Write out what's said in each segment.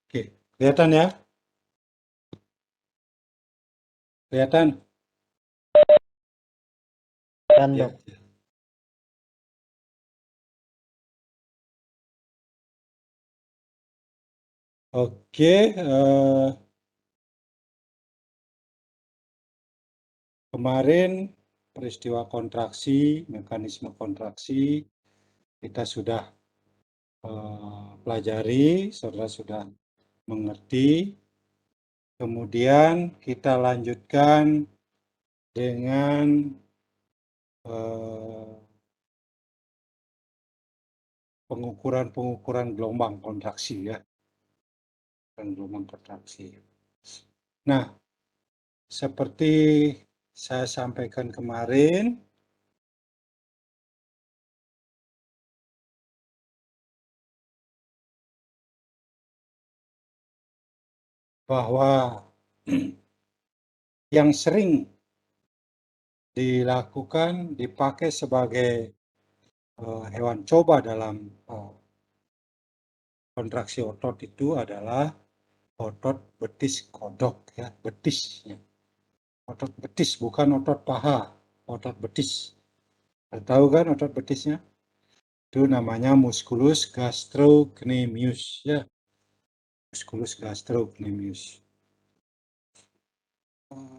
Oke, kelihatan ya? Kelihatan? Dan Ya. dok, Oke, kemarin peristiwa kontraksi, mekanisme kontraksi kita sudah pelajari, saudara sudah mengerti. Kemudian kita lanjutkan dengan pengukuran gelombang kontraksi ya, gelombang kontraksi. Nah, seperti saya sampaikan kemarin, bahwa yang sering dilakukan, dipakai sebagai hewan coba dalam kontraksi otot itu adalah otot betis kodok ya, betisnya. Otot betis bukan otot paha, otot betis. Tahu kan otot betisnya? Itu namanya musculus gastrocnemius ya, musculus gastrocnemius.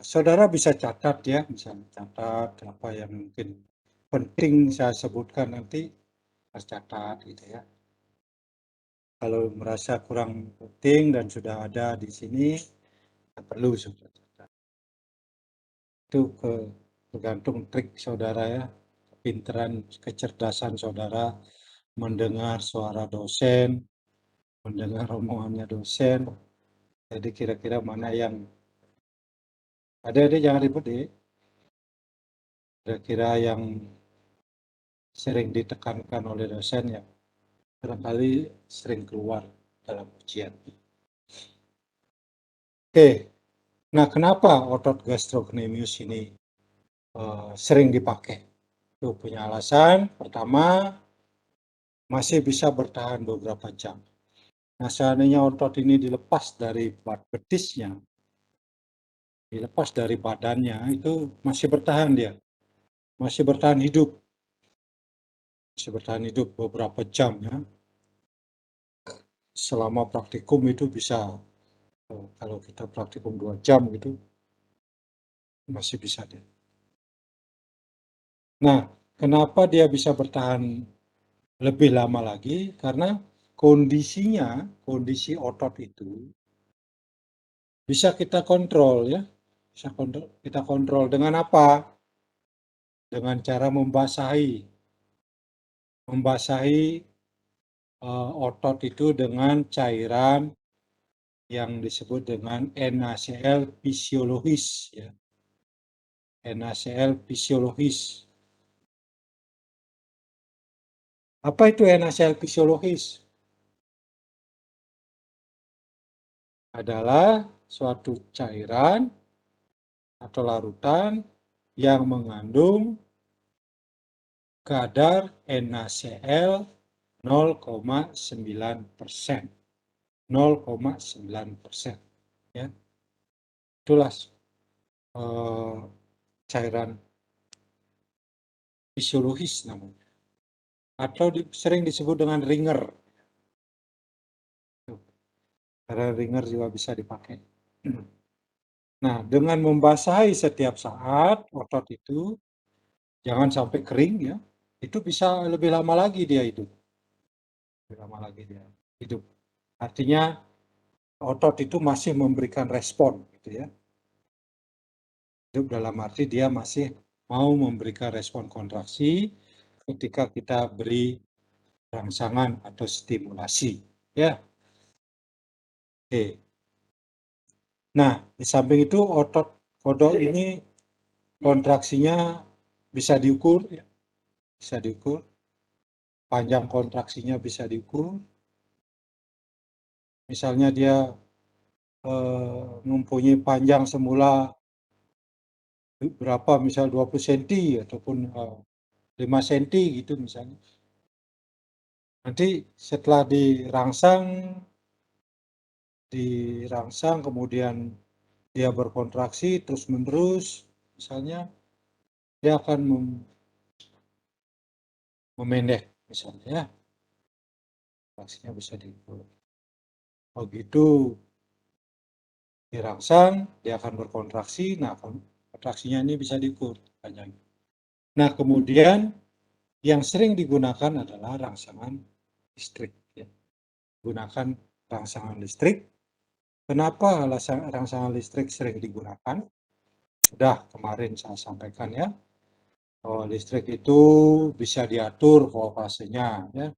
Saudara bisa catat ya, bisa catat apa yang mungkin penting saya sebutkan nanti, harus catat gitu ya. Kalau merasa kurang penting dan sudah ada di sini, tidak perlu sudah catat. Itu tergantung trik saudara ya, kepintaran, kecerdasan saudara mendengar suara dosen, mendengar omongannya dosen. Jadi kira-kira mana yang ada jangan ribut deh. Kira-kira yang sering ditekankan oleh dosen ya barangkali sering keluar dalam ujian. Oke, nah kenapa otot gastrocnemius ini sering dipakai? Itu punya alasan. Pertama, masih bisa bertahan beberapa jam. Nah, seandainya otot ini dilepas dari betisnya, dilepas dari badannya, itu masih bertahan dia, masih bertahan hidup beberapa jam ya. Selama praktikum itu bisa, kalau kita praktikum 2 jam gitu, masih bisa dia. Nah, kenapa dia bisa bertahan lebih lama lagi? Karena kondisinya, kondisi otot itu bisa kita kontrol ya. Bisa kita kontrol dengan apa? Dengan cara membasahi otot itu dengan cairan yang disebut dengan NaCl fisiologis ya. NaCl fisiologis. Apa itu NaCl fisiologis? Adalah suatu cairan atau larutan yang mengandung kadar NaCl 0,9%. 0,9%. Ya. Itulah cairan fisiologis namanya. Atau sering disebut dengan ringer. Karena ringer juga bisa dipakai. Nah, dengan membasahi setiap saat otot itu, jangan sampai kering ya, itu bisa lebih lama lagi dia hidup. Lebih lama lagi dia hidup. Artinya otot itu masih memberikan respon gitu ya. Hidup dalam arti dia masih mau memberikan respon kontraksi ketika kita beri rangsangan atau stimulasi ya. Oke. Nah, di samping itu otot kodok ini kontraksinya bisa diukur ya. Bisa diukur, panjang kontraksinya bisa diukur. Misalnya dia mempunyai panjang semula berapa, misal 20 cm ataupun 5 cm gitu misalnya. Nanti setelah dirangsang dirangsang, kemudian dia berkontraksi terus-menerus, misalnya dia akan memendek, misalnya ya, kontraksinya bisa diukur. Begitu dirangsang, dia akan berkontraksi, nah kontraksinya ini bisa diukur. Nah, kemudian yang sering digunakan adalah rangsangan listrik. Ya. Gunakan rangsangan listrik. Kenapa rangsangan listrik sering digunakan? Sudah kemarin saya sampaikan ya. Listrik itu bisa diatur voltasenya. Ya.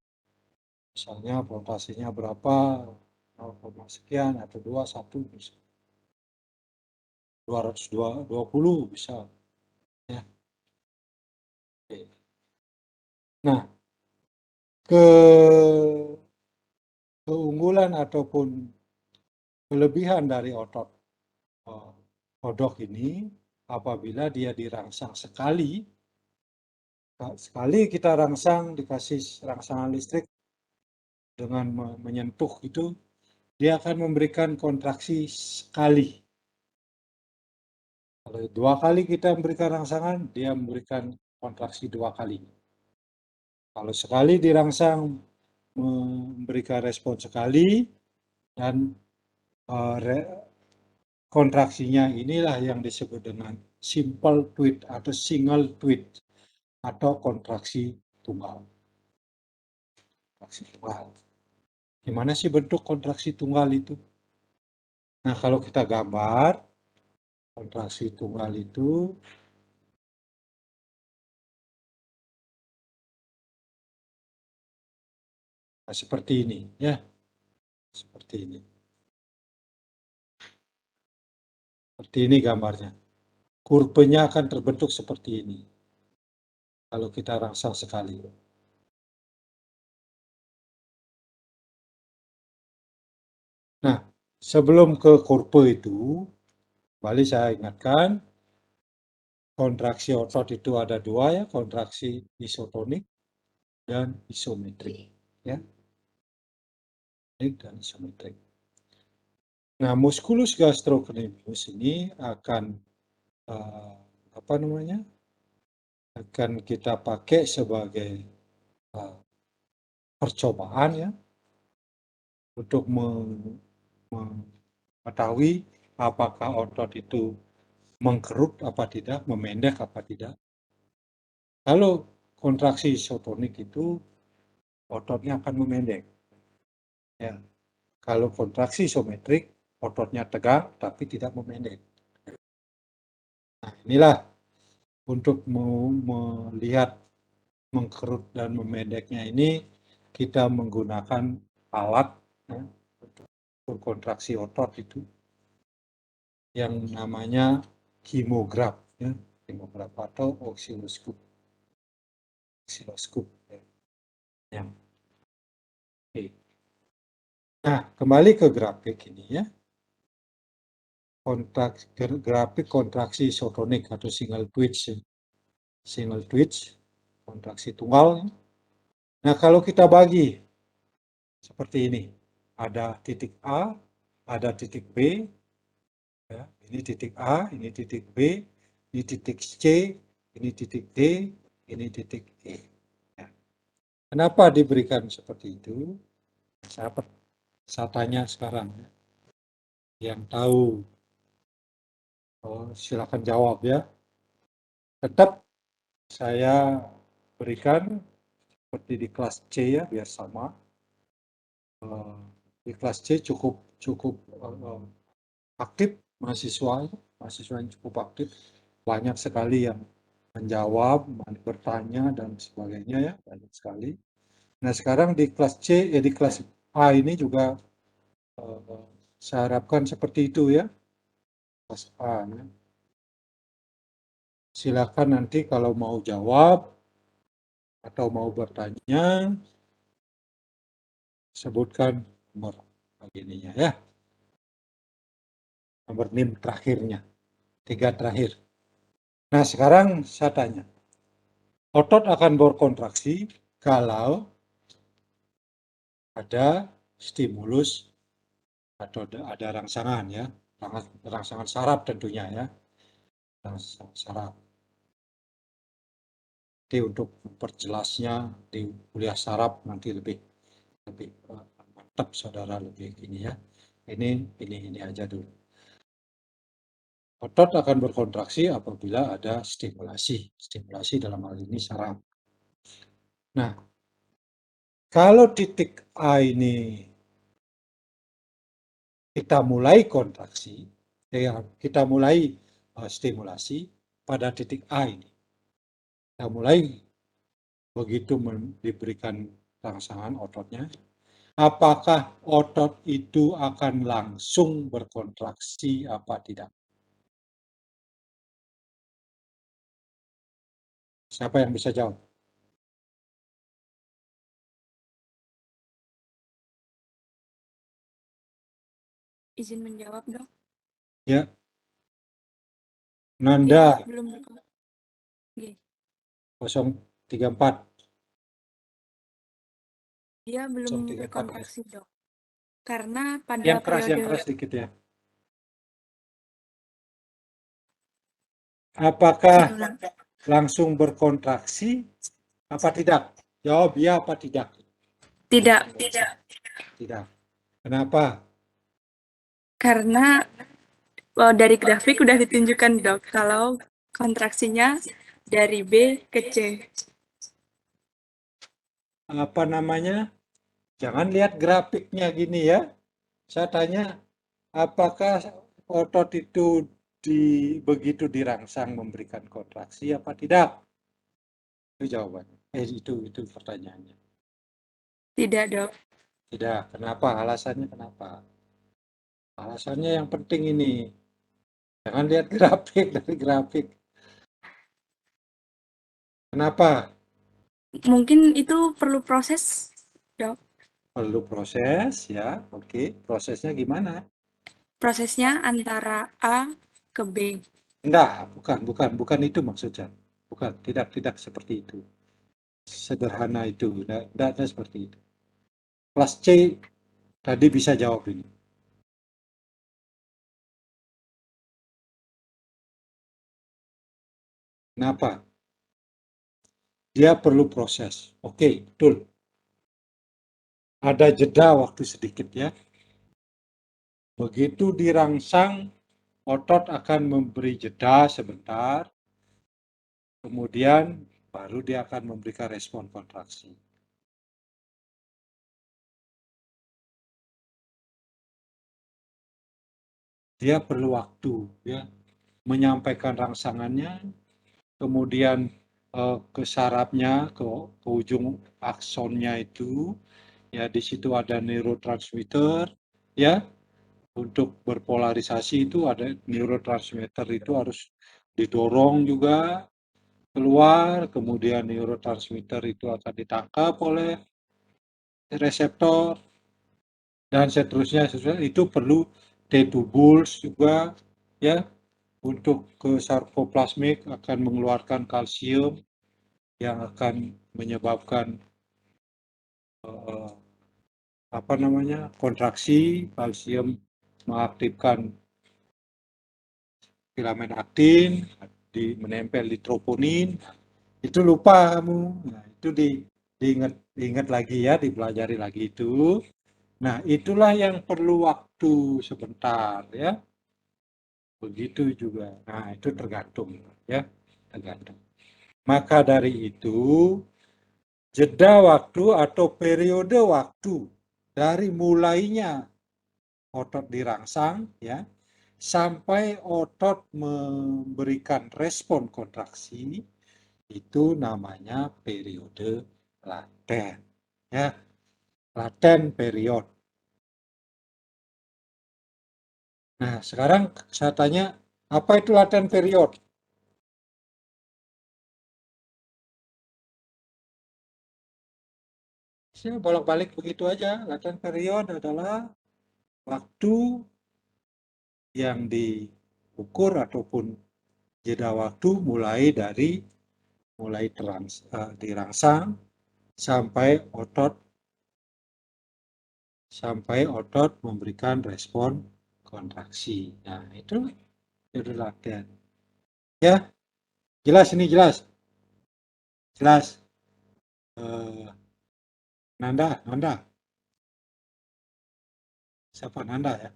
Misalnya voltasenya berapa, 0, sekian atau 2, 1, 220 bisa. Ya. Nah, keunggulan ataupun kelebihan dari otot kodok ini, apabila dia dirangsang sekali kita rangsang, dikasih rangsangan listrik dengan menyentuh itu, dia akan memberikan kontraksi sekali. Kalau 2 kali kita memberikan rangsangan, dia memberikan kontraksi 2 kali. Kalau sekali dirangsang memberikan respon sekali, dan kontraksinya inilah yang disebut dengan simple tweet atau single tweet atau kontraksi tunggal. Kontraksi tunggal. Gimana sih bentuk kontraksi tunggal itu? Nah, kalau kita gambar kontraksi tunggal itu seperti ini ya. Seperti ini. Seperti ini gambarnya. Kurvanya akan terbentuk seperti ini. Kalau kita rangsang sekali. Nah, sebelum ke kurva itu, kembali saya ingatkan, kontraksi otot itu ada 2 ya, kontraksi isotonik dan isometrik. Ya, dan isometrik. Nah, musculus gastrocnemius ini akan apa namanya? Akan kita pakai sebagai percobaan ya untuk mengetahui apakah otot itu mengkerut apa tidak, memendek apa tidak. Kalau kontraksi isotonik itu ototnya akan memendek. Ya. Kalau kontraksi isometrik, ototnya tegang tapi tidak memendek. Nah, inilah untuk melihat mengkerut dan memendeknya ini kita menggunakan alat ya, untuk kontraksi otot itu yang namanya hemograf ya, hemograf atau oksiloskop. Oksiloskop ya. Ya. Oke. Nah, kembali ke grafik ini ya. Grafik kontraksi isotonik atau single twitch. Single twitch, kontraksi tunggal. Nah, kalau kita bagi seperti ini, ada titik A, ada titik B, ya, ini titik A, ini titik B, ini titik C, ini titik D, ini titik E. Ya. Kenapa diberikan seperti itu? Saya tanya sekarang, ya. Yang tahu, silakan jawab ya. Tetap saya berikan seperti di kelas C ya, biar sama. Di kelas C cukup aktif mahasiswa yang cukup aktif, banyak sekali yang menjawab, bertanya dan sebagainya ya, banyak sekali. Nah, sekarang di kelas C, di kelas A ini juga saya harapkan seperti itu ya, kelas A ya. Silakan nanti kalau mau jawab atau mau bertanya, sebutkan nomor begininya ya, nomor NIM terakhirnya, 3 terakhir. Nah, sekarang saya tanya, otot akan berkontraksi kalau ada stimulus atau ada rangsangan ya, rangsangan saraf tentunya ya, rangsangan saraf. Nanti untuk memperjelasnya di kuliah saraf nanti lebih mantap saudara, lebih ini ya. Ini aja dulu. Otot akan berkontraksi apabila ada stimulasi dalam hal ini saraf. Nah, kalau titik A ini kita mulai kontraksi, kita mulai stimulasi pada titik A ini. Kita mulai begitu diberikan rangsangan ototnya, apakah otot itu akan langsung berkontraksi apa tidak? Siapa yang bisa jawab? Izin menjawab, Dok. Ya, Dia Nanda belum berkontraksi. 034. Dia belum 034 ya. berkontraksi, Dok. Karena pada Yang keras periode dikit ya. Apakah ulang. langsung berkontraksi apa tidak? Jawab ya apa tidak? Tidak, Tidak. Kenapa? karena dari grafik udah ditunjukkan, Dok, kalau kontraksinya dari B ke C. Apa namanya? Jangan lihat grafiknya gini ya. Saya tanya, apakah otot itu begitu dirangsang memberikan kontraksi apa tidak? Itu jawabannya. Itu pertanyaannya. Tidak, Dok. Tidak. Kenapa? Alasannya kenapa? Alasannya yang penting ini. Jangan lihat grafik dari grafik. Kenapa? Mungkin itu perlu proses, Dok. Perlu proses ya. Oke, prosesnya gimana? Prosesnya antara A ke B. Enggak, bukan itu maksudnya. Bukan, tidak seperti itu. Sederhana itu, enggak ada seperti itu. Kelas C tadi bisa jawab ini. Kenapa? Dia perlu proses. Oke, betul. Ada jeda waktu sedikit ya. Begitu dirangsang, otot akan memberi jeda sebentar, kemudian baru dia akan memberikan respon kontraksi. Dia perlu waktu ya, menyampaikan rangsangannya, kemudian ke sarafnya, ke ujung aksonnya itu, ya di situ ada neurotransmitter, ya untuk berpolarisasi itu ada neurotransmitter itu harus didorong juga keluar, kemudian neurotransmitter itu akan ditangkap oleh reseptor dan seterusnya, itu perlu T-tubulus juga ya, untuk ke sarkoplasmik akan mengeluarkan kalsium yang akan menyebabkan kontraksi. Kalsium mengaktifkan filamen aktin, menempel di troponin. Itu lupa kamu. Nah, itu diingat lagi ya, dipelajari lagi itu. Nah, itulah yang perlu waktu sebentar ya. Begitu juga. Nah, itu tergantung ya, tergantung. Maka dari itu, jeda waktu atau periode waktu dari mulainya otot dirangsang ya sampai otot memberikan respon kontraksi itu namanya periode laten ya, laten period. Nah, sekarang saya tanya, apa itu laten period? Saya bolak-balik begitu aja. Laten period adalah waktu yang diukur ataupun jeda waktu mulai dirangsang sampai otot sampai otot memberikan respon kontraksi. Nah, itu periode laten. Ya, jelas ini jelas. Jelas. Nanda. Siapa Nanda ya?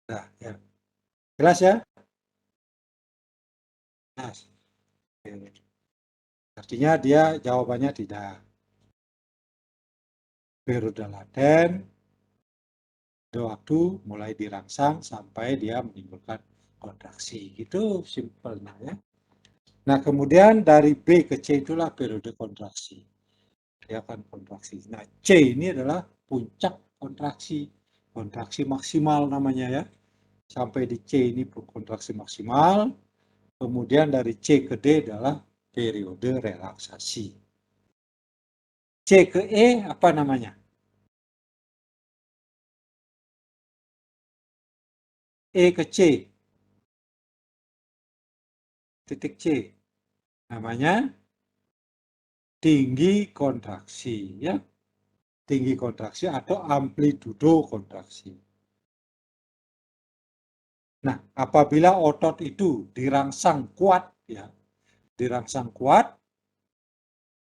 Nah, ya. Jelas ya? Jelas. Artinya dia jawabannya tidak. Periode laten, waktu mulai dirangsang sampai dia menimbulkan kontraksi. Gitu simpelnya ya. Nah, kemudian dari B ke C itulah periode kontraksi. Dia akan kontraksi. Nah, C ini adalah puncak kontraksi. Kontraksi maksimal namanya ya. Sampai di C ini kontraksi maksimal. Kemudian dari C ke D adalah periode relaksasi. C ke E apa namanya? E ke C. Titik C. Namanya tinggi kontraksi ya. Tinggi kontraksi atau amplitudo kontraksi. Nah, apabila otot itu dirangsang kuat ya, dirangsang kuat,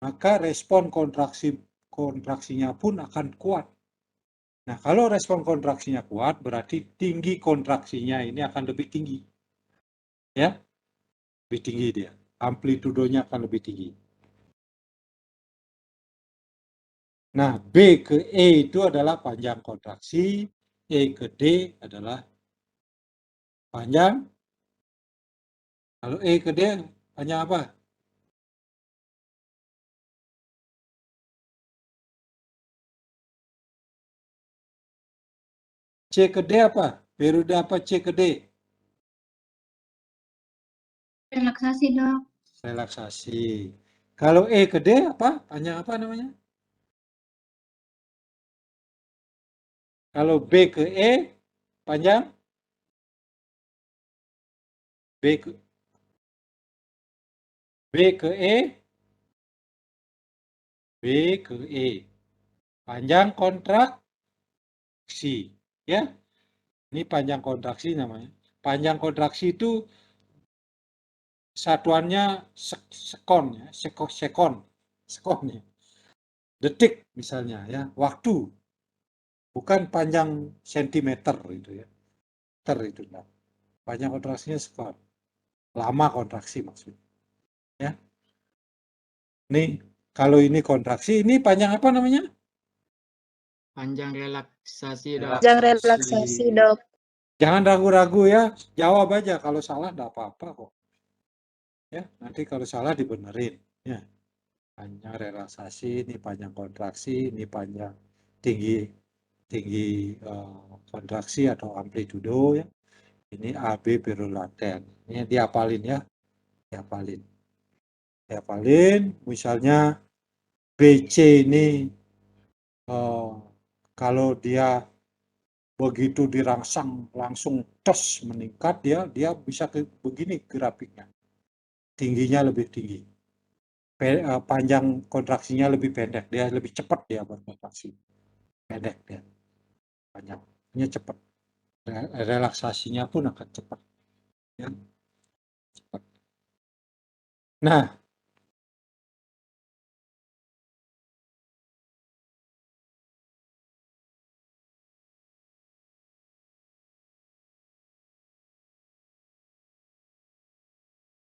maka respon kontraksinya pun akan kuat. Nah, kalau respon kontraksinya kuat, berarti tinggi kontraksinya ini akan lebih tinggi. Ya, lebih tinggi dia. Amplitudonya akan lebih tinggi. Nah, B ke E itu adalah panjang kontraksi, E ke D adalah panjang. Kalau E ke D panjang apa? C ke D apa? Periode apa C ke D? Relaksasi, Dok. Relaksasi. Kalau E ke D apa? Panjang apa namanya? Kalau B ke E panjang? B ke E? B ke E. Panjang kontraksi. Ya, ini panjang kontraksi namanya. Panjang kontraksi itu satuannya sekon ya, sekon ya. Detik misalnya ya, waktu. Bukan panjang sentimeter itu ya. Meter itu ya. Panjang kontraksinya sekon. Lama kontraksi maksudnya. Ya. Nih, kalau ini kontraksi, ini panjang apa namanya? Panjang relaksasi, Dok. Panjang relaksasi, Dok. Jangan ragu-ragu ya, jawab aja. Kalau salah enggak apa-apa kok. Ya, nanti kalau salah dibenerin. Ya. Panjang relaksasi, ini panjang kontraksi, ini panjang tinggi kontraksi atau amplitudo ya. Ini AB periode laten. Ini diapalin ya. Diapalin. Misalnya BC ini kalau dia begitu dirangsang langsung tes meningkat dia bisa begini grafiknya. Tingginya lebih tinggi. Panjang kontraksinya lebih pendek, dia lebih cepat dia berkontraksi. Pendek dia. Panjangnya cepat. Relaksasinya pun akan cepat. Ya. Cepat. Nah,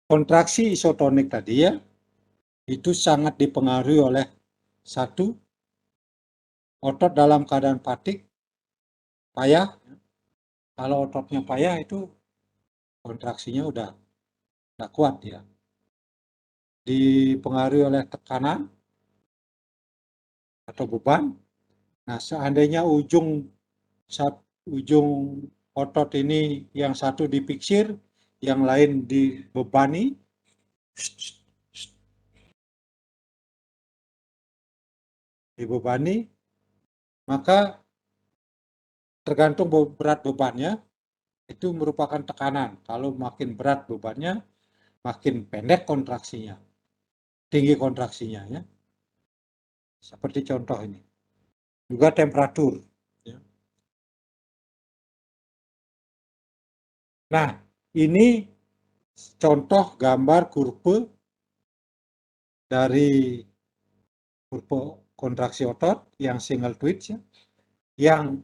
kontraksi isotonik tadi ya, itu sangat dipengaruhi oleh satu, otot dalam keadaan fatik, payah. Kalau ototnya payah itu kontraksinya udah kuat ya. Dipengaruhi oleh tekanan atau beban. Nah, seandainya ujung otot ini yang satu dipiksir, yang lain dibebani, maka tergantung berat bebannya, itu merupakan tekanan. Kalau makin berat bebannya, makin pendek kontraksinya, tinggi kontraksinya ya. Seperti contoh ini. juga temperatur. Ya. Nah, ini contoh gambar kurve dari kurve kontraksi otot yang single twitch, ya, yang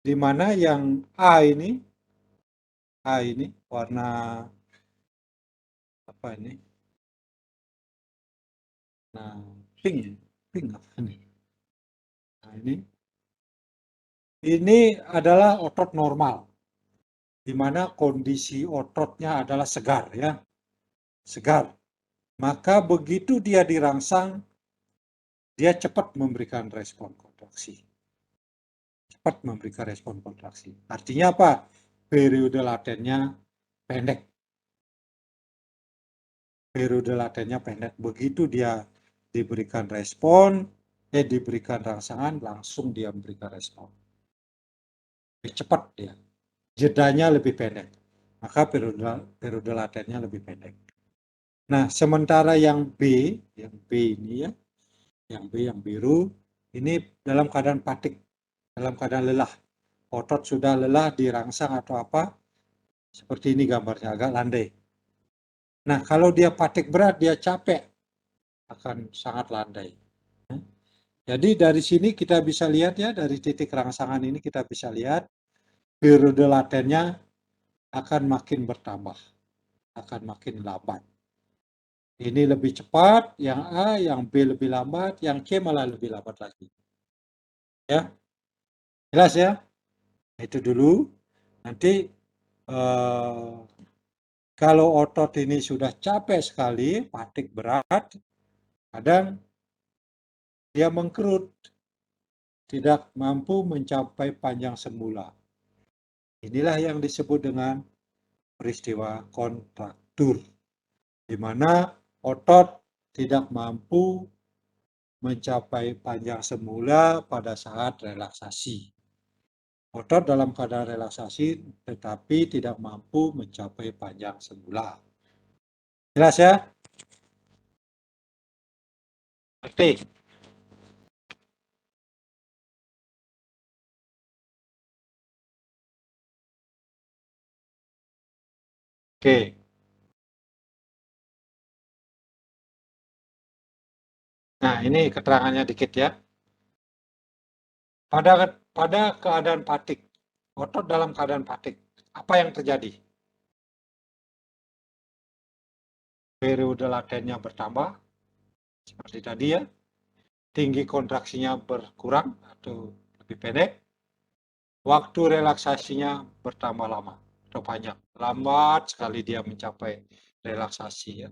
dimana yang A ini warna apa ini? Nah, pink apa ini? Nah, ini adalah otot normal, di mana kondisi ototnya adalah segar, ya, segar. Maka begitu dia dirangsang, dia cepat memberikan respon kontraksi. Cepat memberikan respon kontraksi. Artinya apa? Periode latennya pendek. Periode latennya pendek. Begitu dia diberikan respon, diberikan rangsangan, langsung dia memberikan respon. Lebih cepat dia. Jedanya lebih pendek. Maka periode latennya lebih pendek. Nah, sementara yang B ini, ya, yang B yang biru, ini dalam keadaan fatigue, dalam keadaan lelah. Otot sudah lelah dirangsang atau apa, seperti ini gambarnya, agak landai. Nah, kalau dia fatigue berat, dia capek, akan sangat landai. Jadi dari sini kita bisa lihat, ya, dari titik rangsangan ini kita bisa lihat periode latennya akan makin bertambah, akan makin lambat. Ini lebih cepat, yang A, yang B lebih lambat, yang C malah lebih lambat lagi. Ya, jelas ya? Itu dulu. Nanti kalau otot ini sudah capek sekali, fatigue berat, kadang dia mengkerut, tidak mampu mencapai panjang semula. Inilah yang disebut dengan peristiwa kontraktur, di mana otot tidak mampu mencapai panjang semula pada saat relaksasi. Otot dalam keadaan relaksasi tetapi tidak mampu mencapai panjang semula. Jelas ya? Oke. Oke. Nah, ini keterangannya dikit, ya. Pada keadaan fatigue, otot dalam keadaan fatigue, apa yang terjadi? Periode latennya bertambah, seperti tadi, ya. Tinggi kontraksinya berkurang atau lebih pendek. Waktu relaksasinya bertambah lama atau panjang. Lambat sekali dia mencapai relaksasi, ya.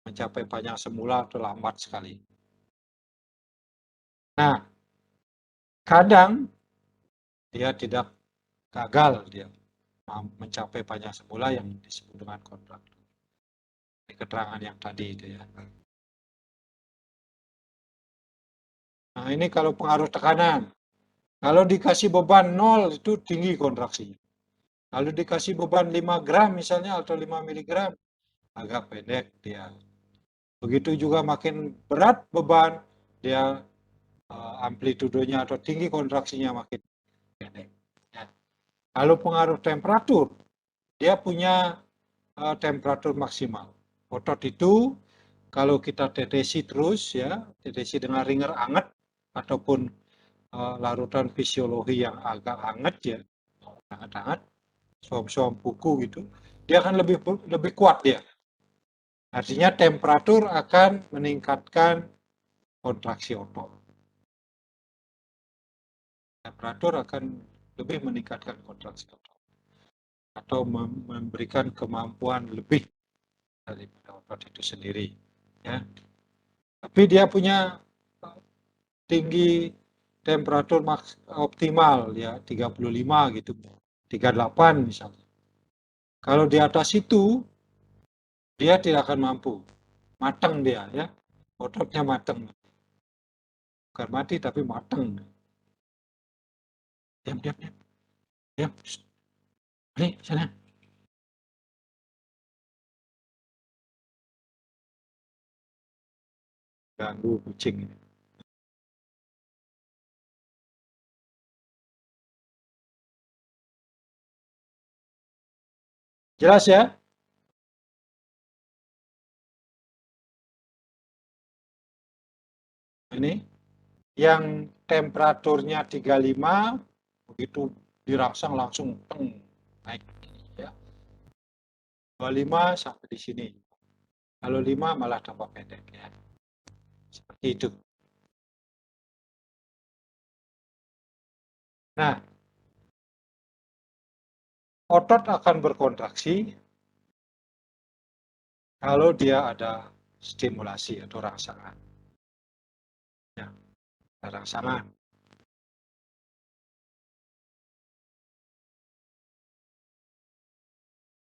Mencapai panjang semula atau lambat sekali. Nah, kadang dia tidak gagal, dia mencapai panjang semula yang disebut dengan kontraktur. Ini keterangan yang tadi itu, ya. Nah, ini kalau pengaruh tekanan. Kalau dikasih beban 0 itu tinggi kontraksinya. Kalau dikasih beban 5 gram misalnya atau 5 miligram, agak pendek dia. Begitu juga makin berat beban, dia amplitudenya atau tinggi kontraksinya makin pendek. Ya. Lalu pengaruh temperatur, dia punya temperatur maksimal. Otot itu kalau kita tetesi terus, ya, tetesi dengan ringer hangat ataupun larutan fisiologi yang agak hangat, ya, hangat-hangat, suam-suam buku gitu, dia akan lebih kuat dia. Artinya temperatur akan meningkatkan kontraksi otot. Temperatur akan lebih meningkatkan kontraksi otot atau memberikan kemampuan lebih daripada otot itu sendiri, ya. Tapi dia punya tinggi temperatur optimal, ya, 35 gitu, 38 misalnya. Kalau di atas itu dia tidak akan mampu, matang dia, ya, ototnya matang, bukan mati tapi matang. Diam, ini sana. Ganggu kucing. Jelas ya? Ini yang temperaturnya 35, begitu dirangsang langsung naik ya. 25 sampai di sini. Kalau 5 malah tambah pendek ya. Seperti itu. Nah, otot akan berkontraksi kalau dia ada stimulasi atau rangsangan. Ya, rangsangan.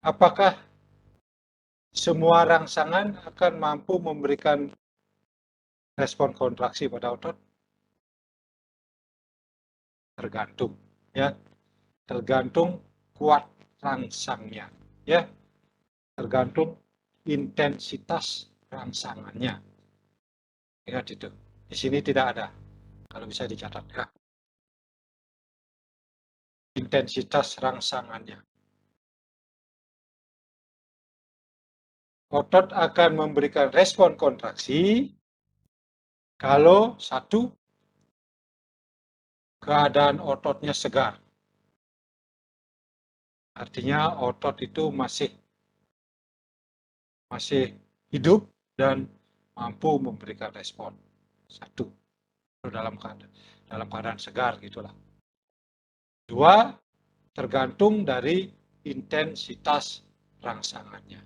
Apakah semua rangsangan akan mampu memberikan respon kontraksi pada otot? Tergantung, ya. Tergantung kuat rangsangnya, ya. Tergantung intensitas rangsangannya. Ingat itu. Di sini tidak ada. Kalau bisa dicatat ya. Intensitas rangsangannya. Otot akan memberikan respon kontraksi kalau satu, keadaan ototnya segar. Artinya otot itu masih hidup dan mampu memberikan respon. Satu, dalam keadaan segar gitulah. Dua, tergantung dari intensitas rangsangannya.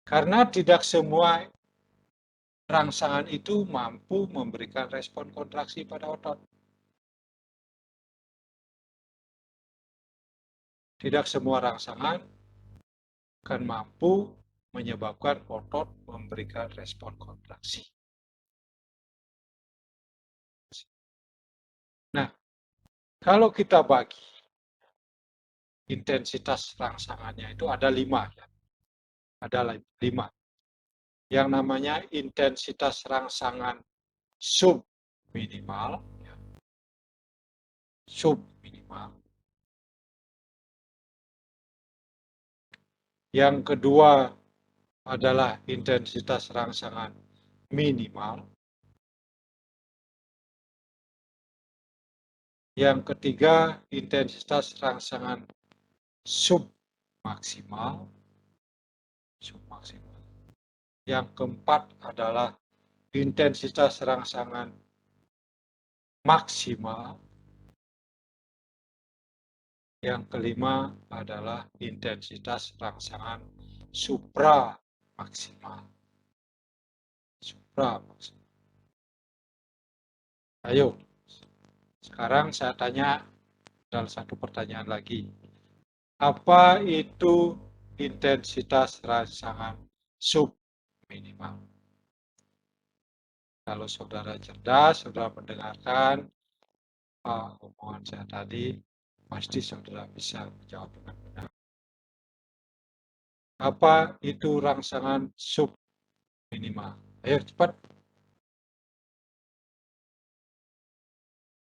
Karena tidak semua rangsangan itu mampu memberikan respon kontraksi pada otot. Tidak semua rangsangan akan mampu menyebabkan otot memberikan respon kontraksi. Nah, kalau kita bagi intensitas rangsangannya itu ada 5 ya. Ada 5. Yang namanya intensitas rangsangan subminimal, ya. Subminimal. Yang kedua adalah intensitas rangsangan minimal. Yang ketiga, intensitas rangsangan submaksimal. Yang keempat adalah intensitas rangsangan maksimal. Yang kelima adalah intensitas rangsangan supramaksimal. Supramaksimal. Ayo, sekarang saya tanya dalam satu pertanyaan lagi. Apa itu intensitas rangsangan subminimal? Kalau saudara cerdas, saudara mendengarkan omongan saya tadi, pasti saudara bisa menjawab dengan benar. Apa itu rangsangan subminimal? Ayo cepat.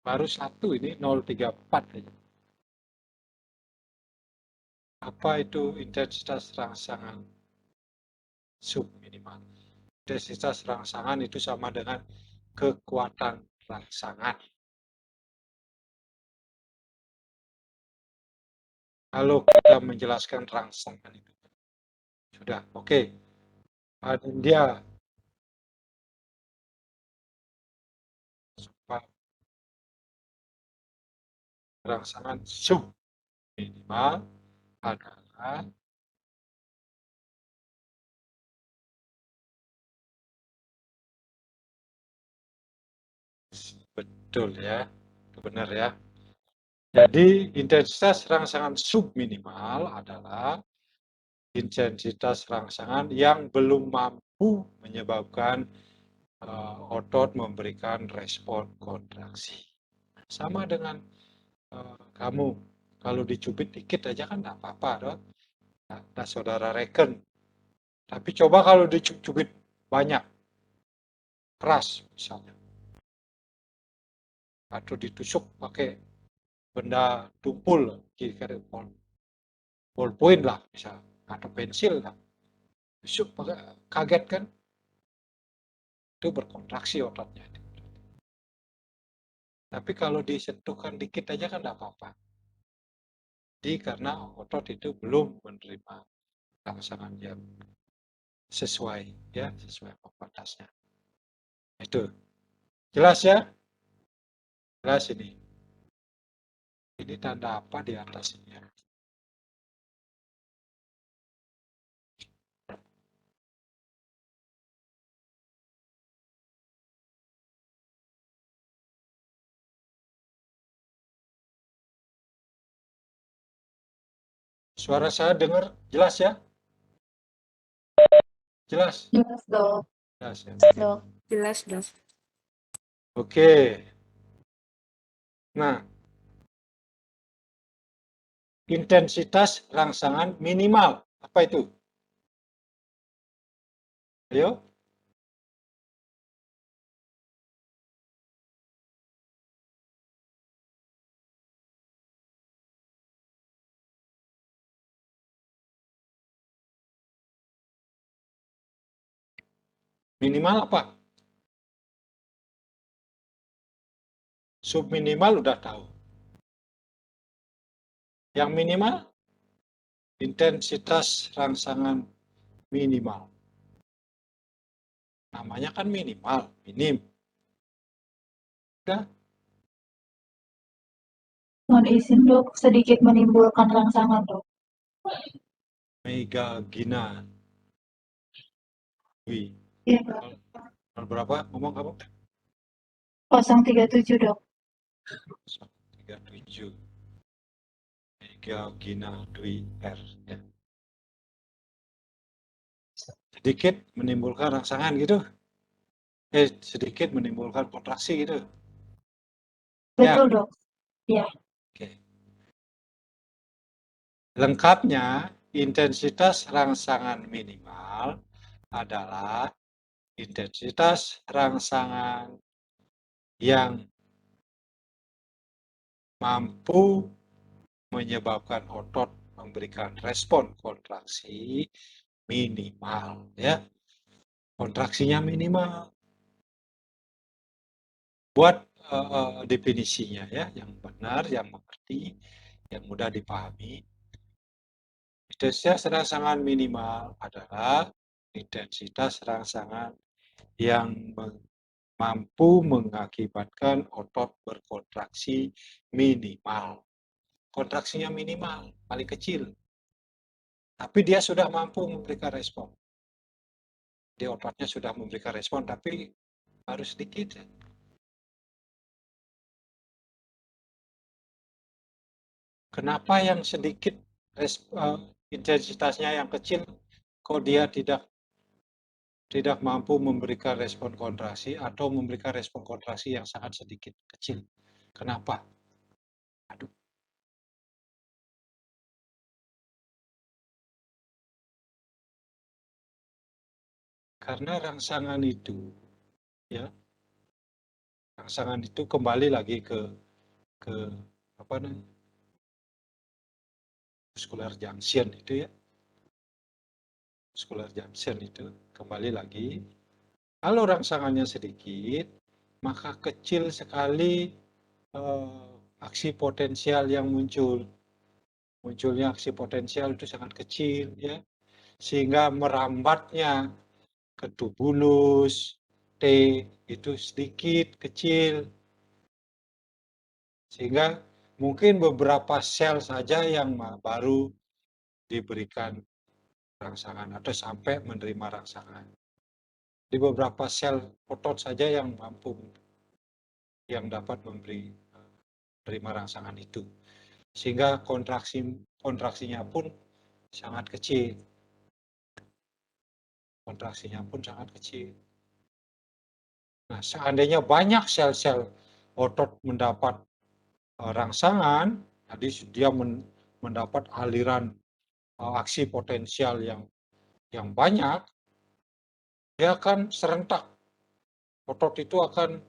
Baru satu ini 034 aja. Apa itu intensitas rangsangan subminimal? Intensitas rangsangan itu sama dengan kekuatan rangsangan. Kalau kita menjelaskan rangsangan itu. Sudah, oke. Dia rangsangan subminimal adalah betul ya, benar ya. Jadi intensitas rangsangan subminimal adalah intensitas rangsangan yang belum mampu menyebabkan otot memberikan respon kontraksi. Sama dengan kamu, kalau dicubit dikit aja kan tidak apa-apa, dong. Nah, saudara reken. Tapi coba kalau dicubit banyak, keras misalnya, atau ditusuk pakai benda tumpul, kira-kira ballpoint lah misal, atau pensil lah. Besok kaget kan? Itu berkontraksi ototnya. Tapi kalau disentuhkan dikit aja kan tidak apa-apa. Jadi karena otot itu belum menerima rangsangan yang sesuai, ya, sesuai batasnya. Itu jelas ya? Jelas ini. Ini tanda apa di atas ini ya? Suara saya dengar jelas ya? Jelas? Jelas, Dok. Jelas ya. Dok. Jelas, Dok. Oke. Nah, intensitas rangsangan minimal. Apa itu? Ayo. Minimal apa? Subminimal udah tahu. Yang minimal? Intensitas rangsangan minimal. Namanya kan minimal, minim. Udah. Mohon izin, Dok, sedikit menimbulkan rangsangan, Dok. Mega Gina. Wih. Iya, Dok. Berapa ngomong kamu? 037, Dok. 37. Mega Gina Dwi R. Ya. Sedikit menimbulkan rangsangan gitu. Sedikit menimbulkan kontraksi gitu. Betul, Dok. Ya. Oke. Lengkapnya, intensitas rangsangan minimal adalah intensitas rangsangan yang mampu menyebabkan otot memberikan respon kontraksi minimal, ya. Kontraksinya minimal. Buat definisinya ya, yang benar, yang mengerti, yang mudah dipahami. Intensitas rangsangan minimal adalah intensitas rangsangan yang mampu mengakibatkan otot berkontraksi minimal. Kontraksinya minimal, paling kecil. Tapi dia sudah mampu memberikan respon. Di ototnya sudah memberikan respon, tapi harus sedikit. Kenapa yang sedikit intensitasnya yang kecil, kok dia tidak mampu memberikan respon kontraksi atau memberikan respon kontraksi yang sangat sedikit, kecil? Kenapa? Aduh. Karena rangsangan itu, ya, rangsangan itu kembali lagi ke apa namanya, muscular junction itu ya, muscular junction itu kembali lagi. Kalau rangsangannya sedikit, maka kecil sekali aksi potensial yang muncul. Munculnya aksi potensial itu sangat kecil, ya, sehingga merambatnya ke tubulus T itu sedikit, kecil, sehingga mungkin beberapa sel saja yang baru diberikan rangsangan atau sampai menerima rangsangan. Di beberapa sel otot saja yang mampu, yang dapat menerima rangsangan itu, sehingga kontraksinya pun sangat kecil. Kontraksinya pun sangat kecil. Nah, seandainya banyak sel-sel otot mendapat rangsangan, jadi dia mendapat aliran aksi potensial yang banyak, dia akan serentak. Otot itu akan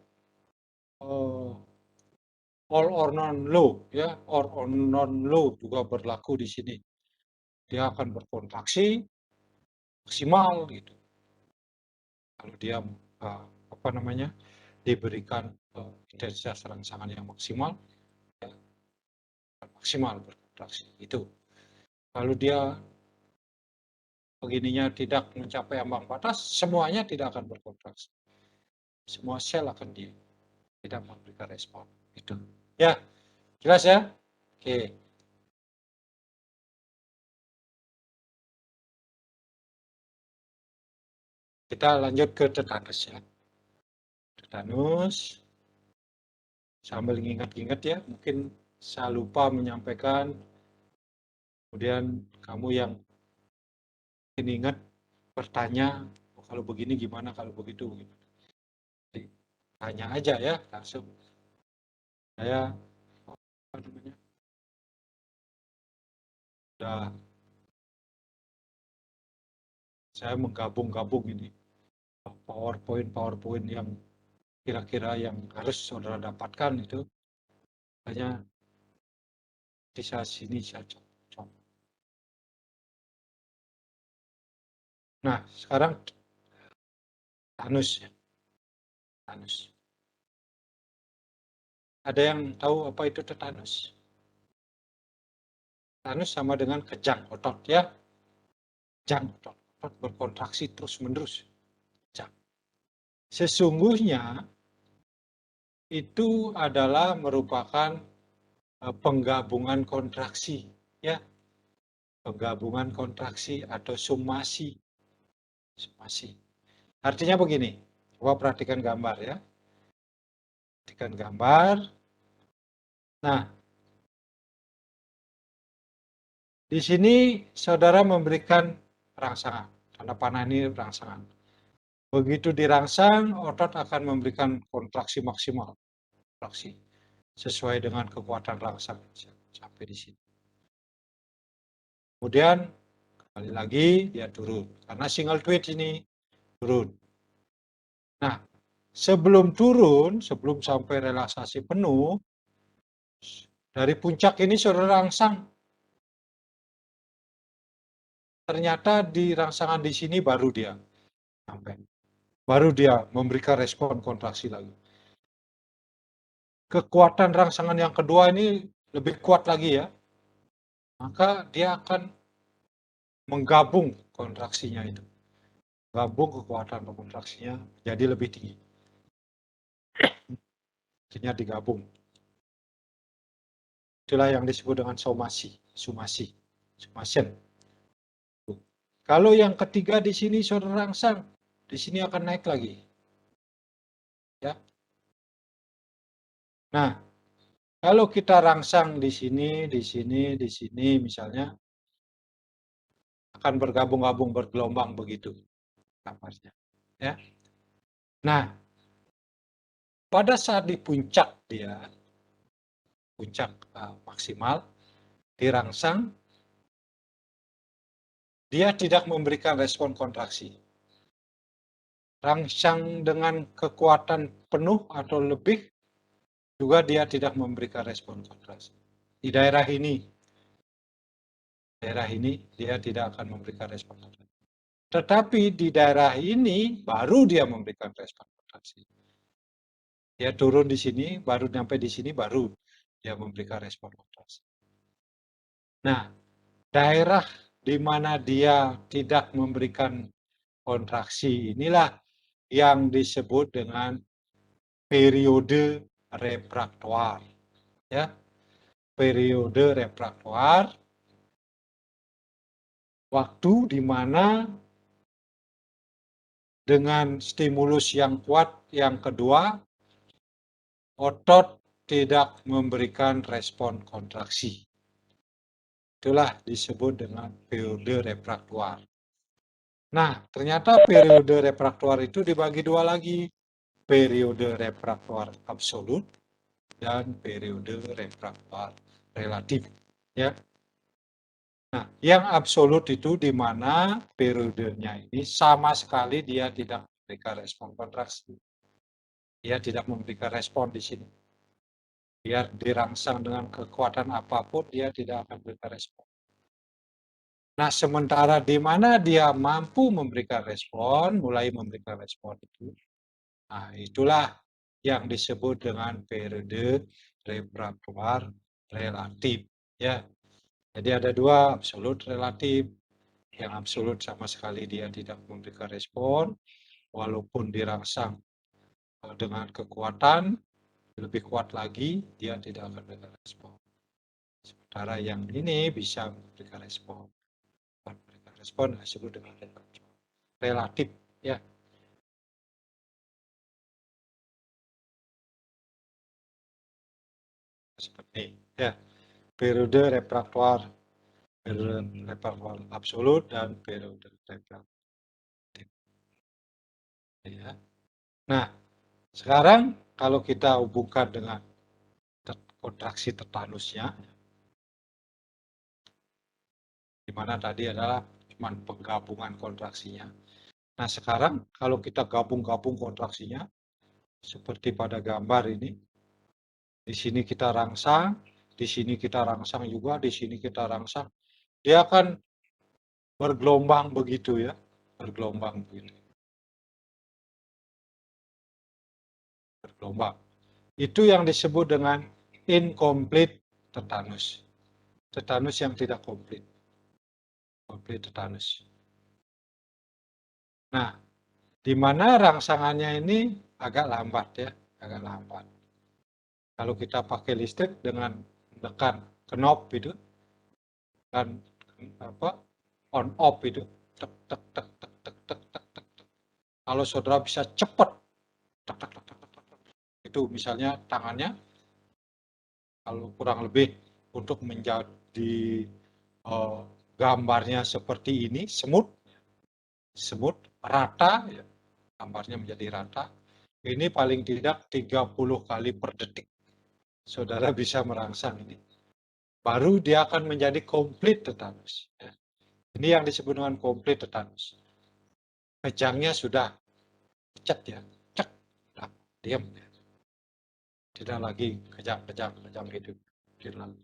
all or non low ya, all or non low juga berlaku di sini. Dia akan berkontraksi maksimal gitu. Kalau dia apa namanya diberikan intensitas rangsangan yang maksimal, ya, maksimal berkontraksi itu. Kalau dia begininya tidak mencapai ambang batas, semuanya tidak akan berkontraksi. Semua sel akan diam, tidak memberikan respon. Itu. Ya, jelas ya? Oke. Kita lanjut ke tetanus ya. Tetanus. Sambil ingat-ingat ya, mungkin saya lupa menyampaikan. Kemudian kamu yang ingat bertanya, oh, kalau begini gimana, kalau begitu gimana. Tanya aja ya, langsung. Saya apa namanya? Saya menggabung-gabung ini PowerPoint yang kira-kira yang harus saudara dapatkan itu hanya di sini saja. Nah, sekarang tetanus ya. Tetanus. Ada yang tahu apa itu tetanus? Tetanus sama dengan kejang otot ya. Kejang otot berkontraksi terus-menerus. Sesungguhnya itu adalah merupakan penggabungan kontraksi ya. Penggabungan kontraksi atau summasi. Artinya begini, coba perhatikan gambar ya. Perhatikan gambar. Nah, di sini saudara memberikan rangsangan. Tanda panah ini rangsangan. Begitu dirangsang, otot akan memberikan kontraksi maksimal. Kontraksi sesuai dengan kekuatan rangsang sampai di sini. Kemudian kembali lagi dia turun karena single twitch ini turun. Nah, sebelum turun, sebelum sampai relaksasi penuh, dari puncak ini saudara rangsang. Ternyata di rangsangan di sini baru dia sampai. Baru dia memberikan respon kontraksi lagi. Kekuatan rangsangan yang kedua ini lebih kuat lagi ya. Maka dia akan menggabung kontraksinya itu. Gabung kekuatan kontraksinya jadi lebih tinggi. Akhirnya digabung. Itulah yang disebut dengan summation. Kalau yang ketiga di sini saudara rangsang, di sini akan naik lagi. Ya. Nah, kalau kita rangsang di sini misalnya akan bergabung-gabung bergelombang begitu kamarnya. Ya. Nah, pada saat di puncak dia, puncak maksimal, dirangsang, dia tidak memberikan respon kontraksi. Rangsang dengan kekuatan penuh atau lebih, juga dia tidak memberikan respon kontraksi. Di daerah ini dia tidak akan memberikan respon kontraksi. Tetapi di daerah ini baru dia memberikan respon kontraksi. Dia turun di sini, baru sampai di sini, baru dia memberikan respon kontraksi. Nah, daerah di mana dia tidak memberikan kontraksi inilah yang disebut dengan periode refraktoar. Ya, periode refraktoar, waktu di mana dengan stimulus yang kuat yang kedua, otot tidak memberikan respon kontraksi. Itulah disebut dengan periode refraktoar. Nah, ternyata periode refraktoar itu dibagi dua lagi. Periode refraktoar absolut dan periode refraktoar relatif. Ya. Nah, yang absolut itu di mana periodenya ini sama sekali dia tidak memberikan respon kontraksi. Dia tidak memberikan respon di sini. Biar dirangsang dengan kekuatan apapun, dia tidak akan memberikan respon. Nah, sementara di mana dia mampu memberikan respon, mulai memberikan respon itu, nah itulah yang disebut dengan periode refraktoar relatif. Ya, jadi ada dua, absolut relatif. Yang absolut sama sekali dia tidak memberikan respon, walaupun dirangsang dengan kekuatan lebih kuat lagi, dia tidak akan memberikan respon. Sementara yang ini bisa memberikan respon. Memberikan respon disebut dengan relatif, ya. Seperti ya, periode refraktoar absolut dan periode refraktif. Ya. Nah, sekarang kalau kita hubungkan dengan kontraksi tetanusnya, di mana tadi adalah cuma penggabungan kontraksinya. Nah, sekarang kalau kita gabung-gabung kontraksinya, seperti pada gambar ini, di sini kita rangsang, di sini kita rangsang juga, di sini kita rangsang. Dia akan bergelombang begitu ya, bergelombang begitu. Bergelombang. Itu yang disebut dengan incomplete tetanus. Tetanus yang tidak komplit. Complete tetanus. Nah, di mana rangsangannya ini agak lambat ya, agak lambat. Kalau kita pakai listrik dengan menekan knob itu dan apa on off itu, tek tek tek tek tek tek tek tek. Kalau saudara bisa cepat, tek tek tek tek tek, itu misalnya tangannya kalau kurang lebih untuk menjadi gambarnya seperti ini, semut rata, ya, gambarnya menjadi rata. Ini paling tidak 30 kali per detik. Saudara bisa merangsang ini. Baru dia akan menjadi komplit tetanus. Ya. Ini yang disebut dengan komplit tetanus. Kejangnya sudah cet ya, cek, nah, diam. Ya. Tidak lagi kejang gitu. Tidak lagi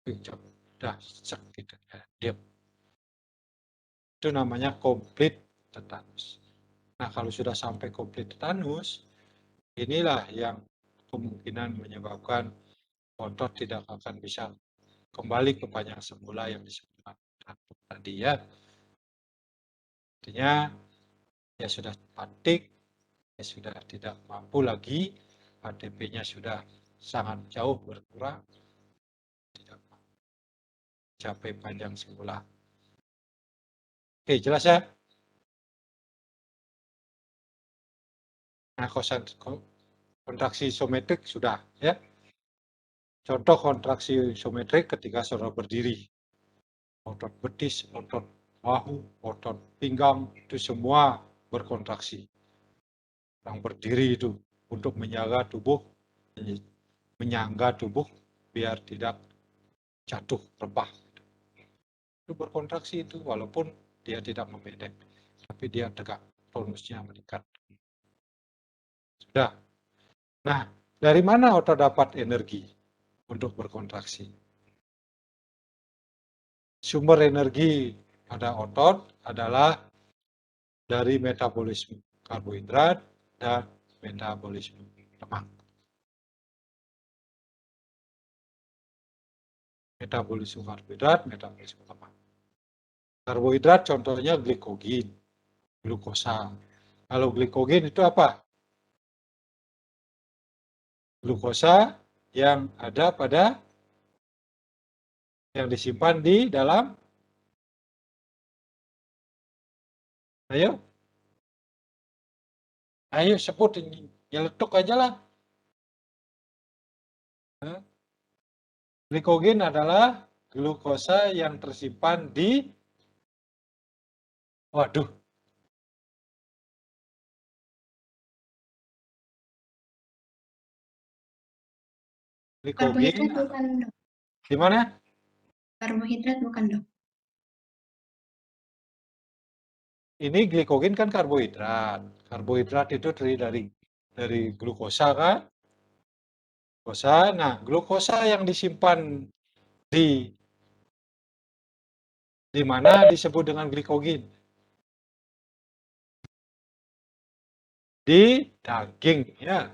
kejang, udah cek gitu ya, diam. Itu namanya komplit tetanus. Nah, kalau sudah sampai komplit tetanus, inilah yang kemungkinan menyebabkan otot tidak akan bisa kembali ke panjang semula yang disebutkan tadi ya. Artinya ya sudah patik, ya sudah tidak mampu lagi, ATP-nya sudah sangat jauh berkurang, tidak capai panjang semula. Oke, jelas ya? Nah, kontraksi isometrik sudah ya. Contoh kontraksi isometrik ketika saudara berdiri. Otot betis, otot bahu, otot pinggang, itu semua berkontraksi. Yang berdiri itu untuk menyangga tubuh biar tidak jatuh rebah. Itu berkontraksi itu walaupun dia tidak memendek, tapi dia tegak, tonusnya meningkat. Sudah. Nah, dari mana otot dapat energi untuk berkontraksi? Sumber energi pada otot adalah dari metabolisme karbohidrat dan metabolisme lemak. Metabolisme karbohidrat, metabolisme lemak. Karbohidrat contohnya glikogen, glukosa. Kalau glikogen itu apa? Glukosa yang ada pada yang disimpan di dalam, ayo sebut, nyeletuk aja lah. Glikogen adalah glukosa yang tersimpan di, waduh, Karbohidrat glikogen bukan dok. di mana? Karbohidrat bukan dok. Ini glikogen kan karbohidrat. Karbohidrat itu terdiri dari glukosa kan? glukosa. Nah, glukosa yang disimpan di mana disebut dengan glikogen? Di daging, ya.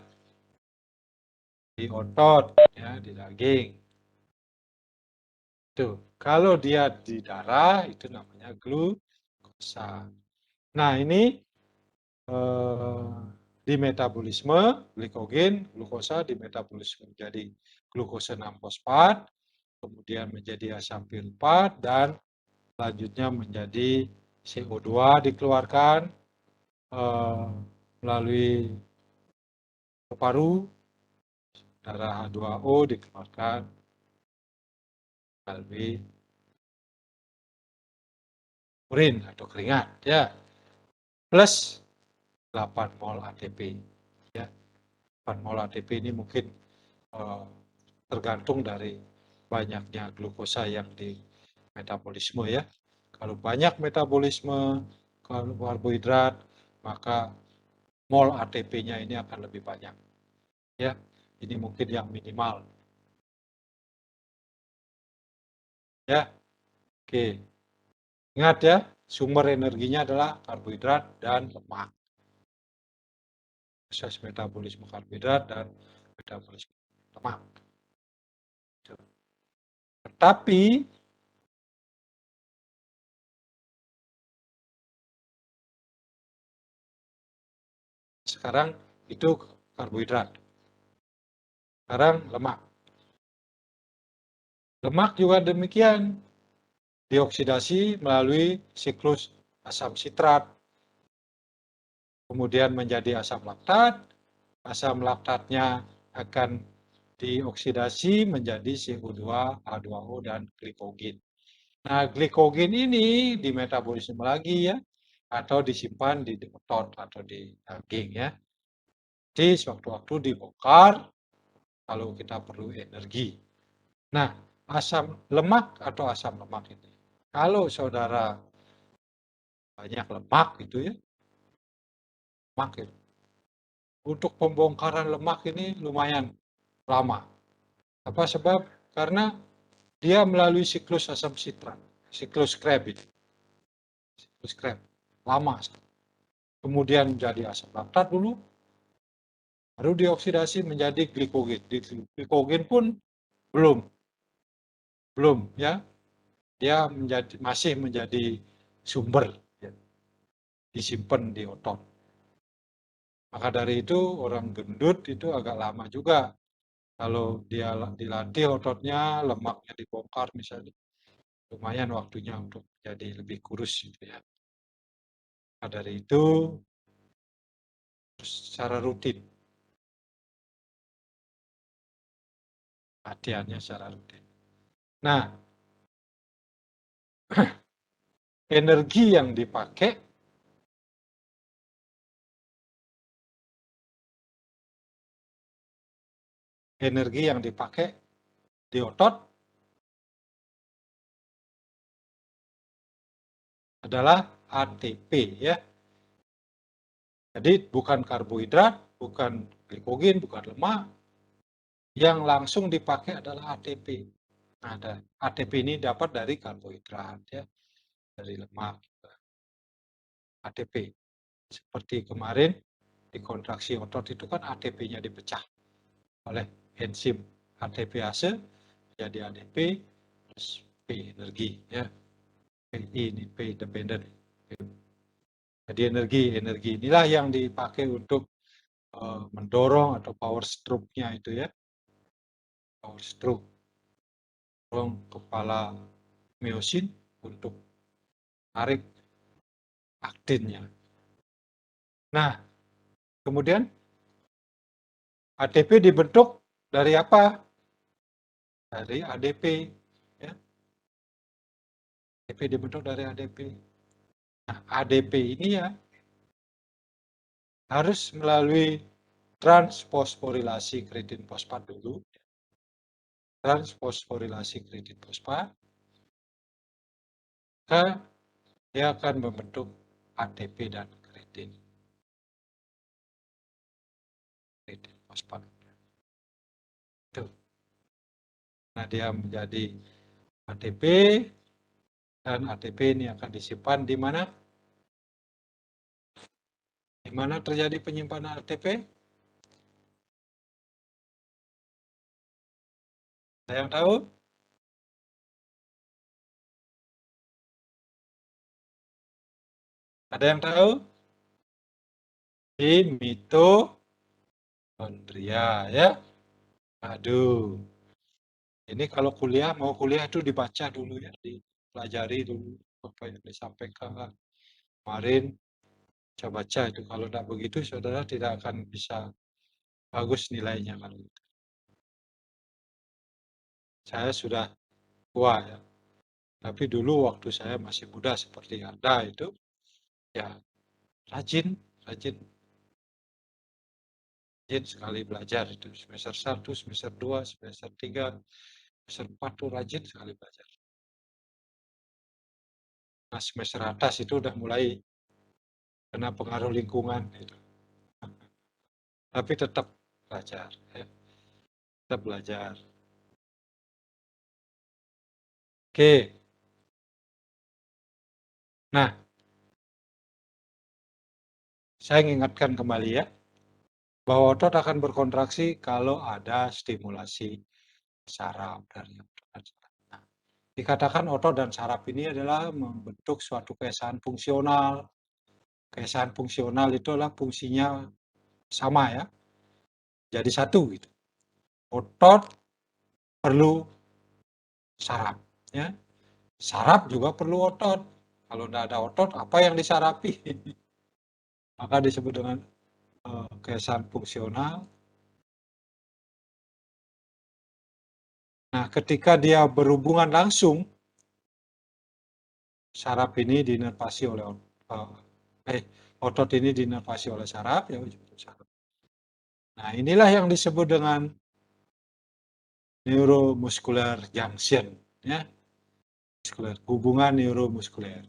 Di otot, ya, di daging. Tuh, kalau dia di darah itu namanya glukosa. Nah, ini di metabolisme glikogen, glukosa di metabolisme menjadi glukosa 6-fosfat, kemudian menjadi asam pilpat, dan selanjutnya menjadi CO2 dikeluarkan melalui paru, darah H2O dikeluarkan melalui urin atau keringat, ya, plus 8 mol ATP, ya. 8 mol ATP ini mungkin tergantung dari banyaknya glukosa yang di metabolisme, ya. Kalau banyak metabolisme karbohidrat, maka mol ATP-nya ini akan lebih banyak, ya. Ini mungkin yang minimal, ya. Oke, ingat ya, sumber energinya adalah karbohidrat dan lemak. Proses metabolisme karbohidrat dan metabolisme lemak. Tetapi sekarang itu karbohidrat. Sekarang lemak. Lemak juga demikian. Dioksidasi melalui siklus asam sitrat. Kemudian menjadi asam laktat. Asam laktatnya akan dioksidasi menjadi CO2, H2O, dan glikogen. Nah, glikogen ini dimetabolisme lagi, ya, atau disimpan di otot atau di daging, ya. Jadi sewaktu-waktu dibongkar kalau kita perlu energi. Nah, asam lemak atau asam lemak ini, kalau saudara banyak lemak itu, ya, lemak itu, untuk pembongkaran lemak ini lumayan lama. Apa sebab? Karena dia melalui siklus asam sitrat, siklus Krebs itu. Siklus Krebs, lama. Kemudian jadi asam laktat dulu, baru dioksidasi menjadi glikogen. Glikogen pun belum, ya. Dia masih menjadi sumber, ya, disimpan di otot. Maka dari itu orang gendut itu agak lama juga. Kalau dia dilatih ototnya, lemaknya dibongkar misalnya, lumayan waktunya untuk jadi lebih kurus gitu, ya. Maka dari itu secara rutin, latihannya secara rutin. Nah, energi yang dipakai di otot adalah ATP, ya. Jadi bukan karbohidrat, bukan glikogen, bukan lemak. Yang langsung dipakai adalah ATP. Nah, ATP ini dapat dari karbohidrat, ya, dari lemak. ATP. Seperti kemarin di kontraksi otot itu kan ATP-nya dipecah oleh enzim ATPase jadi ADP plus P energi, ya. PI ini P dependent. Jadi energi inilah yang dipakai untuk mendorong atau power stroke-nya itu, ya. Power stroke. Dorong kepala miosin untuk tarik aktinnya. Nah, kemudian ATP dibentuk dari apa? Dari ADP, ya. ATP dibentuk dari ADP. Nah, ADP ini, ya, harus melalui transfosforilasi keratin fosfat dulu. Transfosforilasi keratin fosfat, dia akan membentuk ATP dan keratin fosfat. Nah, dia menjadi ATP, dan ATP ini akan disimpan di mana? Di mana terjadi penyimpanan ATP? Ada yang tahu? Ada yang tahu? Di mitokondria, ya. Aduh, ini kalau mau kuliah itu dibaca dulu ya, dipelajari dulu apa yang disampaikan kemarin. Coba baca itu. Kalau tidak begitu, saudara tidak akan bisa bagus nilainya kalau gitu. Saya sudah tua ya, tapi dulu waktu saya masih muda seperti Anda itu, ya rajin sekali belajar itu. Semester 1, semester 2, semester 3, semester 4 tuh rajin sekali belajar. Nah, semester atas itu udah mulai kena pengaruh lingkungan gitu. Tapi tetap belajar, ya. Tetap belajar. Oke. Nah, saya ingatkan kembali ya, bahwa otot akan berkontraksi kalau ada stimulasi saraf dari otot. Nah, dikatakan otot dan saraf ini adalah membentuk suatu keesaan fungsional. Keesaan fungsional itu adalah fungsinya sama ya, jadi satu gitu. Otot perlu saraf, ya. Saraf juga perlu otot. Kalau tidak ada otot, apa yang disarapi? Maka disebut dengan keesaan fungsional. Nah, ketika dia berhubungan langsung, saraf ini dinervasi oleh otot ini dinervasi oleh saraf, ya. Nah, inilah yang disebut dengan neuromuscular junction, ya. Hubungan neuromuskuler.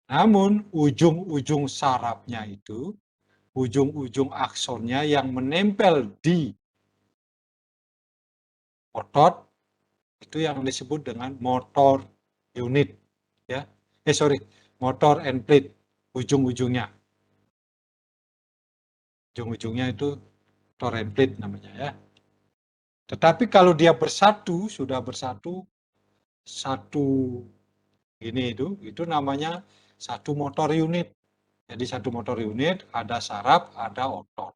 Namun ujung-ujung sarafnya itu, ujung-ujung aksonnya yang menempel di otot, itu yang disebut dengan motor unit, ya. Motor end plate, ujung-ujungnya. Ujung-ujungnya itu motor end plate namanya, ya. Tetapi kalau dia bersatu, sudah bersatu, satu ini itu namanya satu motor unit. Jadi satu motor unit, ada saraf, ada otot.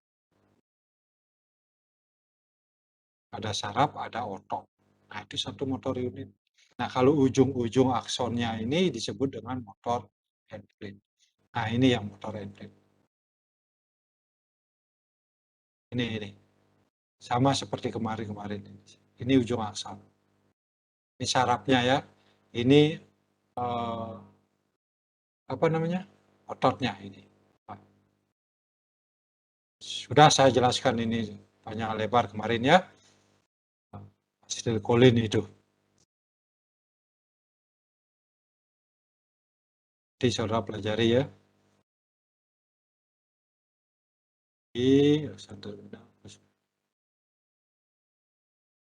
Ada saraf, ada otot. Nah, itu satu motor unit. Nah, kalau ujung-ujung aksonnya ini disebut dengan motor end plate. Nah, ini yang motor end plate. Ini. Sama seperti kemarin-kemarin. Ini ujung akson. Ini sarafnya ya. Ini apa namanya? Ototnya ini. Sudah saya jelaskan ini panjang lebar kemarin ya. Acetylcholine itu. Nanti saudara pelajari ya.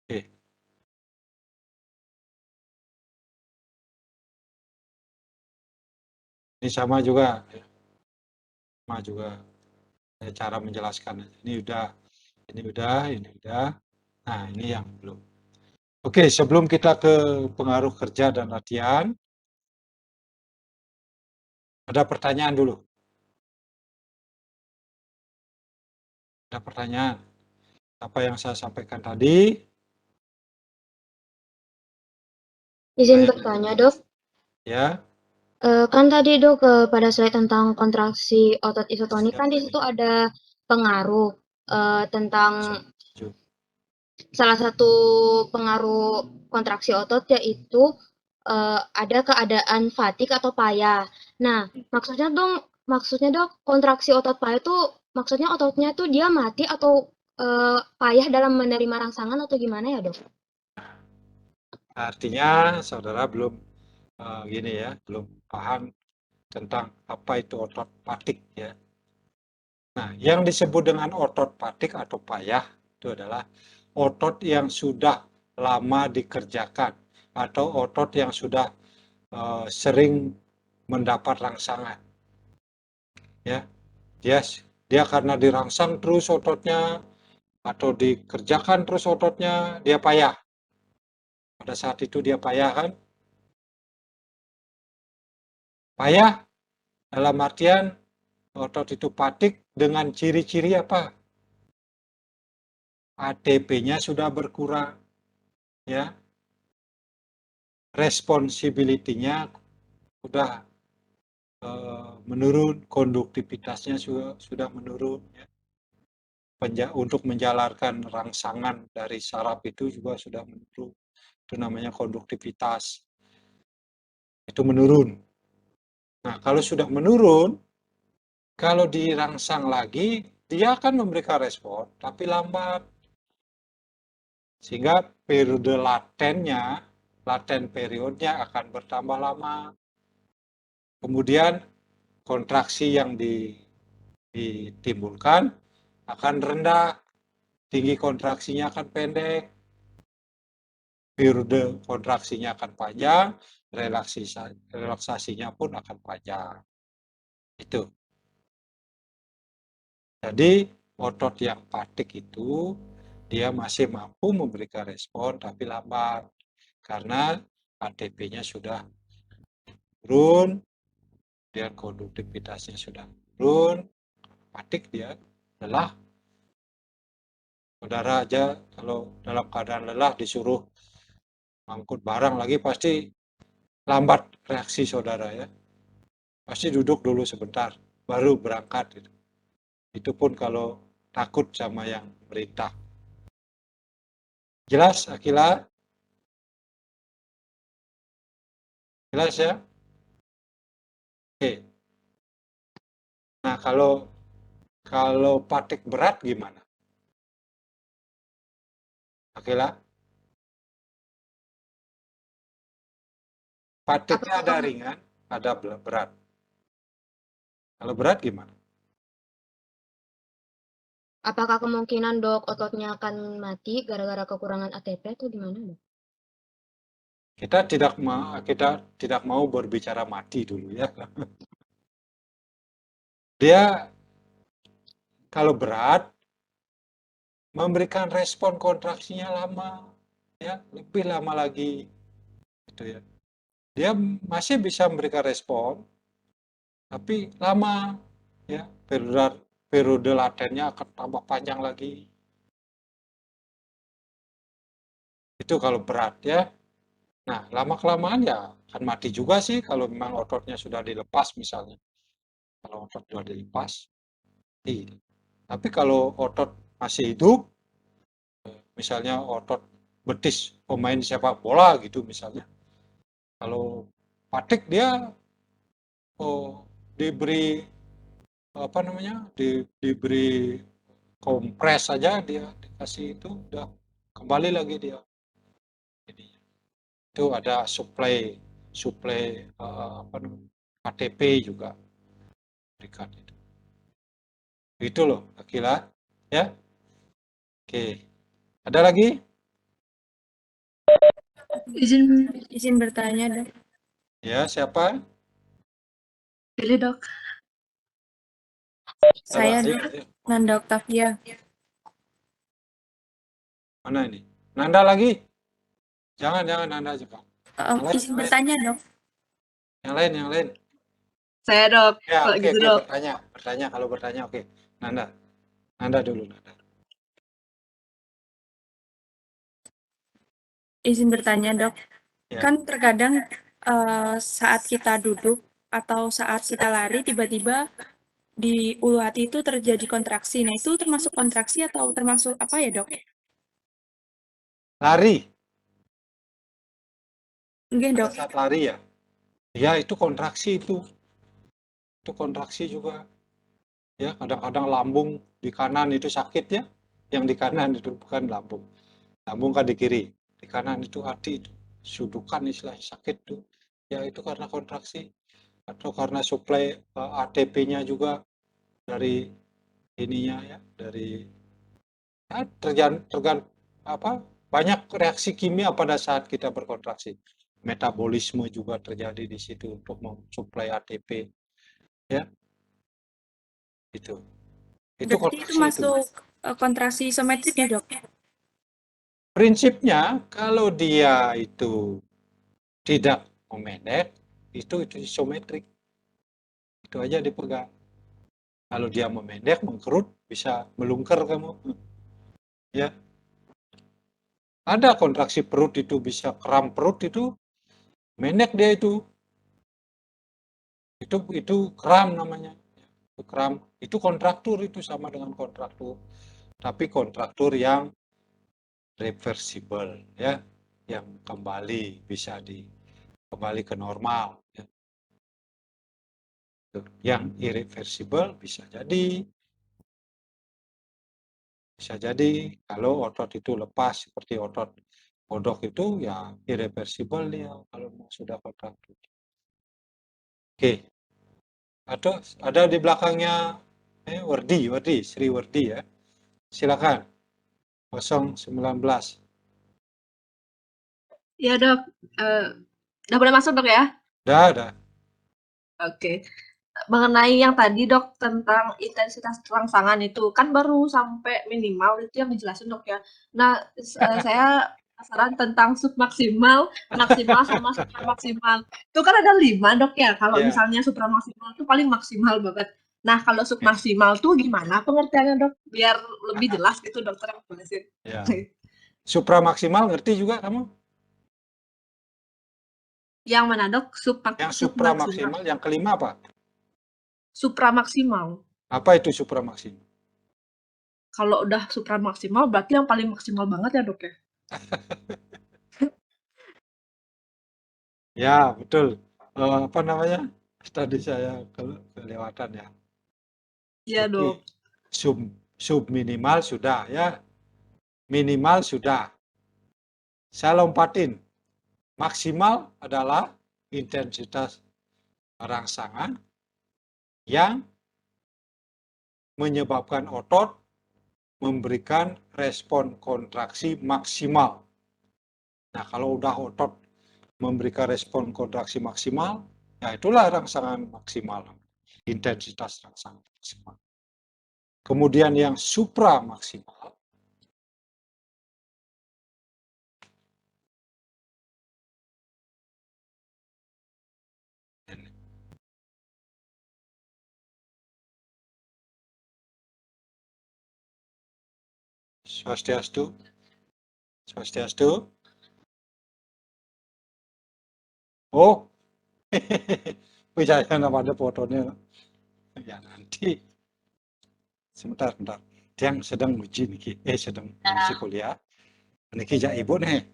Oke. Ini sama juga. Sama juga cara menjelaskan. Ini udah. Nah, ini yang belum. Oke, sebelum kita ke pengaruh kerja dan latihan, ada pertanyaan dulu. Ada pertanyaan. Apa yang saya sampaikan tadi? Izin bertanya, Dok. Ya. Kan tadi, Dok, pada slide tentang kontraksi otot isotonik, kan di situ ada pengaruh tentang salah satu pengaruh kontraksi otot, yaitu ada keadaan fatigue atau payah. Nah, maksudnya Dok, kontraksi otot payah itu maksudnya ototnya tuh dia mati atau payah dalam menerima rangsangan atau gimana ya, Dok? Artinya saudara belum belum paham tentang apa itu otot patik ya. Nah, yang disebut dengan otot patik atau payah itu adalah otot yang sudah lama dikerjakan atau otot yang sudah sering mendapat rangsangan. Ya, dia karena dirangsang terus ototnya atau dikerjakan terus ototnya, dia payah. Pada saat itu dia payah kan? Payah dalam artian otot itu patik dengan ciri-ciri apa? ATP-nya sudah berkurang, ya. Responsibility-nya sudah menurun, konduktivitasnya sudah menurun. Ya. Untuk menjalarkan rangsangan dari saraf itu juga sudah menurun. Itu namanya konduktivitas. Itu menurun. Nah, kalau sudah menurun, kalau dirangsang lagi, dia akan memberikan respon, tapi lambat. Sehingga periode laten periodnya akan bertambah lama. Kemudian kontraksi yang ditimbulkan akan rendah, tinggi kontraksinya akan pendek, periode kontraksinya akan panjang, relaksasinya pun akan panjang. Itu. Jadi otot yang patik itu dia masih mampu memberikan respon tapi lambat karena ATP-nya sudah turun, dia konduktivitasnya sudah turun, patik dia, lelah. Saudara aja kalau dalam keadaan lelah disuruh angkut barang lagi pasti lambat reaksi saudara ya. Pasti duduk dulu sebentar, baru berangkat. Itu pun kalau takut sama yang perintah. Jelas, Akila? Jelas ya? Oke. Nah, kalau patik berat gimana? Akila? Patiknya ada ringan, ada berat. Kalau berat gimana? Apakah kemungkinan dok ototnya akan mati gara-gara kekurangan ATP atau gimana dok? Kita tidak mau berbicara mati dulu ya. Dia kalau berat memberikan respon kontraksinya lama, ya lebih lama lagi, gitu ya. Dia masih bisa memberikan respon, tapi lama, ya periode latennya akan tambah panjang lagi. Itu kalau berat ya. Nah, lama-kelamaan ya akan mati juga sih kalau memang ototnya sudah dilepas misalnya. Kalau otot sudah dilepas, mati. Tapi kalau otot masih hidup, misalnya otot betis pemain sepak bola gitu misalnya. Kalau patik dia diberi apa namanya? Diberi kompres saja dia dikasih itu udah kembali lagi dia. Itu ada suplai apa namanya? ATP juga berikan itu. Itu loh, Akila, ya. Oke. Ada lagi? Izin bertanya dok. Ya, siapa? Pilih dok. Saya Ayo, dok, ayo. Nanda Octavia. Mana ini? Nanda lagi? Jangan Nanda juga. Izin bertanya dok. Yang lain. Saya dok, Ya, kalau oke, gitu dok. bertanya. Kalau bertanya, oke. Nanda dulu, Nanda. Izin bertanya dok. Ya. Kan terkadang saat kita duduk atau saat kita lari tiba-tiba di ulu hati itu terjadi kontraksi. Nah itu termasuk kontraksi atau termasuk apa ya dok? Lari, Enggak pada dok. saat lari ya. Ya, itu kontraksi itu. Itu kontraksi juga. Ya, kadang-kadang lambung di kanan itu sakit ya. Yang di kanan itu bukan lambung. Lambung kan di kiri. Di kanan itu hati itu. Sudukan istilahnya sakit tuh. Ya, itu karena kontraksi. Atau karena suplai ATP-nya juga dari ininya ya, dari ya, banyak reaksi kimia pada saat kita berkontraksi. Metabolisme juga terjadi di situ untuk mensuplai ATP, ya. Itu Berarti itu kontraksi itu. masuk kontraksi isometrik ya, Dok? Prinsipnya kalau dia itu tidak memendek, itu isometrik. Itu aja dipegang. Kalau dia memendek, mengkerut, bisa melungker kamu. Ya. Ada kontraksi perut itu bisa kram perut itu mendek dia itu. Itu kram namanya. Itu kram. Itu kontraktur itu sama dengan kontraktur. Tapi kontraktur yang reversible ya, yang kembali bisa kembali ke normal ya. Yang irreversible bisa jadi kalau otot itu lepas seperti otot bodok itu ya irreversible dia kalau sudah kontraktur. Oke. Ada di belakangnya Sri Wardi ya. Silakan. 019. Ya dok, udah boleh masuk dok ya? Udah. Oke. Mengenai yang tadi dok tentang intensitas rangsangan itu kan baru sampai minimal itu yang dijelasin dok ya. Nah saya penasaran tentang submaksimal, maksimal sama supramaksimal. Itu kan ada 5 dok ya. Kalau Yeah. misalnya supramaksimal itu paling maksimal banget. Nah kalau submaksimal tuh gimana pengertiannya dok? Biar lebih jelas gitu dokter yang jelasin. Ya. Supramaksimal ngerti juga kamu? Yang mana dok? Yang supramaksimal, yang kelima apa? Supramaksimal. Apa itu supramaksimal? Kalau udah supramaksimal berarti yang paling maksimal banget ya dok ya? Ya betul. Apa namanya? Tadi saya kelewatan ya. Iya dok. Sub minimal sudah ya. Minimal sudah. Saya lompatin. Maksimal adalah intensitas rangsangan yang menyebabkan otot memberikan respon kontraksi maksimal. Nah, kalau udah otot memberikan respon kontraksi maksimal, ya itulah rangsangan maksimal, intensitas rangsangan maksimal. Kemudian yang supra maksimal, Swastiastu. Oh, saya nama ada fotonya. Ya nanti. Sebentar. Yang sedang uji nih, sedang uji kuliah. Niki jak ibu nih,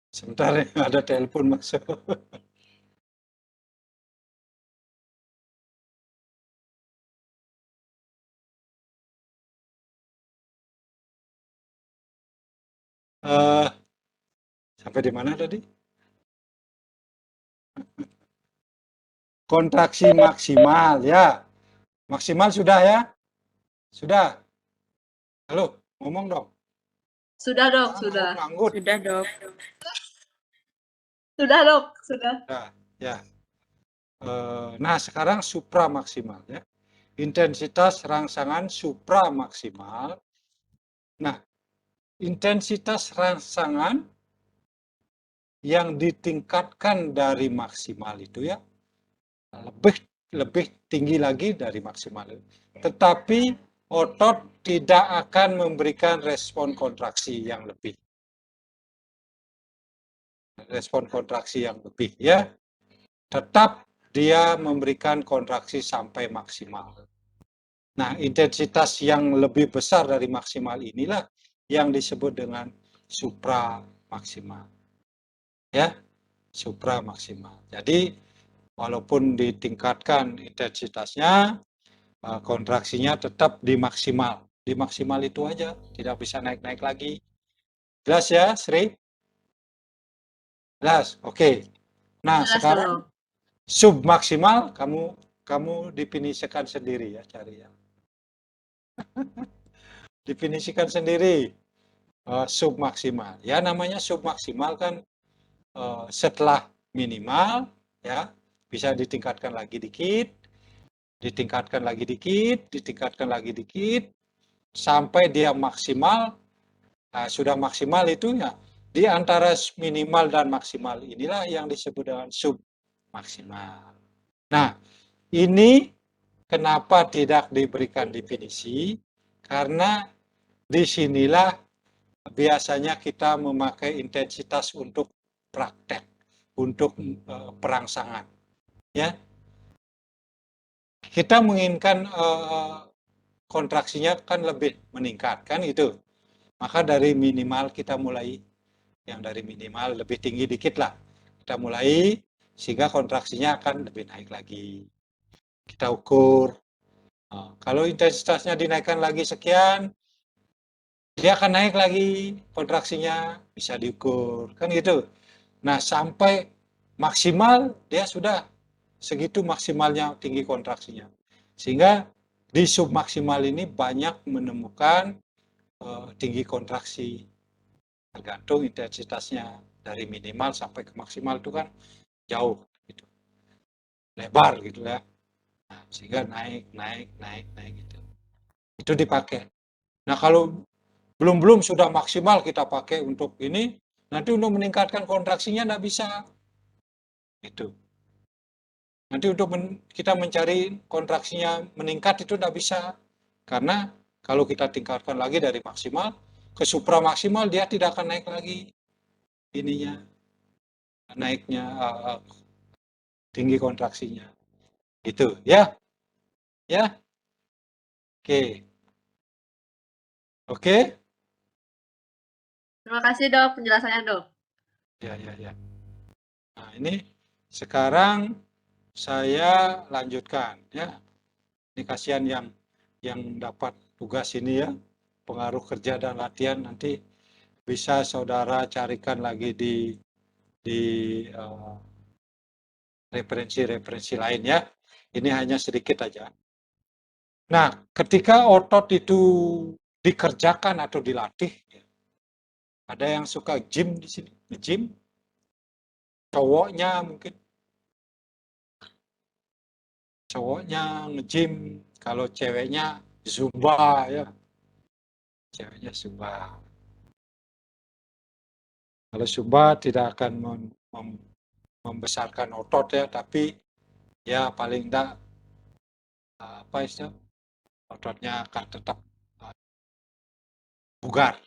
Sebentar ada telepon masuk. Sampai di mana tadi? Kontraksi maksimal ya. Maksimal sudah ya? Sudah. Halo, ngomong dong. Sudah dok, sudah. Sudah, Dok. Sudah dok, sudah. Ya. Nah, sekarang supra maksimal ya. Intensitas rangsangan supra maksimal. Nah, intensitas rangsangan yang ditingkatkan dari maksimal itu ya lebih tinggi lagi dari maksimal. Tetapi otot tidak akan memberikan respon kontraksi yang lebih. Respon kontraksi yang lebih ya. Tetap dia memberikan kontraksi sampai maksimal. Nah, intensitas yang lebih besar dari maksimal inilah yang disebut dengan supra maksimal. Ya, supra maksimal. Jadi walaupun ditingkatkan intensitasnya, kontraksinya tetap di maksimal. Di maksimal itu aja, tidak bisa naik-naik lagi. Jelas ya, Sri? Jelas, oke. Nah, Jelas, sekarang Submaksimal kamu definisikan sendiri ya, cari ya. Definisikan sendiri submaksimal. Ya namanya submaksimal kan setelah minimal ya bisa ditingkatkan lagi dikit, ditingkatkan lagi dikit, ditingkatkan lagi dikit sampai dia maksimal. Nah, sudah maksimal itu ya di antara minimal dan maksimal inilah yang disebut dengan submaksimal. Nah, ini kenapa tidak diberikan definisi? Karena disinilah biasanya kita memakai intensitas untuk praktek, untuk perangsangan. Ya, kita menginginkan kontraksinya kan lebih meningkat kan itu. Maka dari minimal kita mulai, yang dari minimal lebih tinggi dikit lah. Kita mulai sehingga kontraksinya akan lebih naik lagi. Kita ukur. Kalau intensitasnya dinaikkan lagi sekian, dia akan naik lagi kontraksinya, bisa diukur, kan gitu. Nah, sampai maksimal dia sudah segitu maksimalnya tinggi kontraksinya. Sehingga di submaksimal ini banyak menemukan tinggi kontraksi. Tergantung intensitasnya, dari minimal sampai ke maksimal itu kan jauh gitu. Lebar gitu ya. Nah, sehingga naik gitu. Itu dipakai. Nah, kalau belum sudah maksimal kita pakai untuk ini, nanti untuk meningkatkan kontraksinya nggak bisa. Itu. Nanti untuk kita mencari kontraksinya meningkat itu nggak bisa. Karena kalau kita tingkatkan lagi dari maksimal ke supramaksimal, dia tidak akan naik lagi ininya. Naiknya tinggi kontraksinya. Itu ya. Ya. Oke. Oke. Terima kasih dok penjelasannya dok. Ya. Nah, ini sekarang saya lanjutkan ya. Ini kasihan yang dapat tugas ini ya. Pengaruh kerja dan latihan nanti bisa saudara carikan lagi di referensi-referensi lain ya. Ini hanya sedikit aja. Nah, ketika otot itu dikerjakan atau dilatih, ada yang suka gym di sini, nge-gym, cowoknya mungkin, cowoknya nge-gym, kalau ceweknya zumba ya, ceweknya zumba. Kalau zumba tidak akan membesarkan otot ya, tapi ya paling enggak apa istilah, ototnya akan tetap bugar,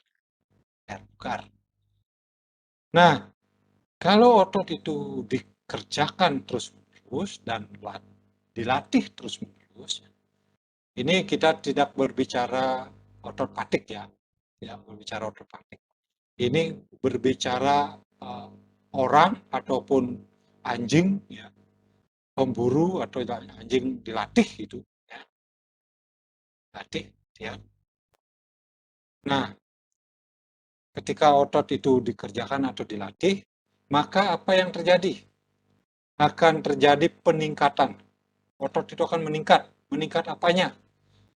ya, bugar. Nah, kalau otot itu dikerjakan terus-menerus dan dilatih terus-menerus, ini kita tidak berbicara otot patik ya, tidak berbicara otot patik. Ini berbicara orang ataupun anjing, ya, pemburu atau anjing dilatih itu, ya. Latih, ya. Nah, ketika otot itu dikerjakan atau dilatih, maka apa yang terjadi? Akan terjadi peningkatan. Otot itu akan meningkat. Meningkat apanya?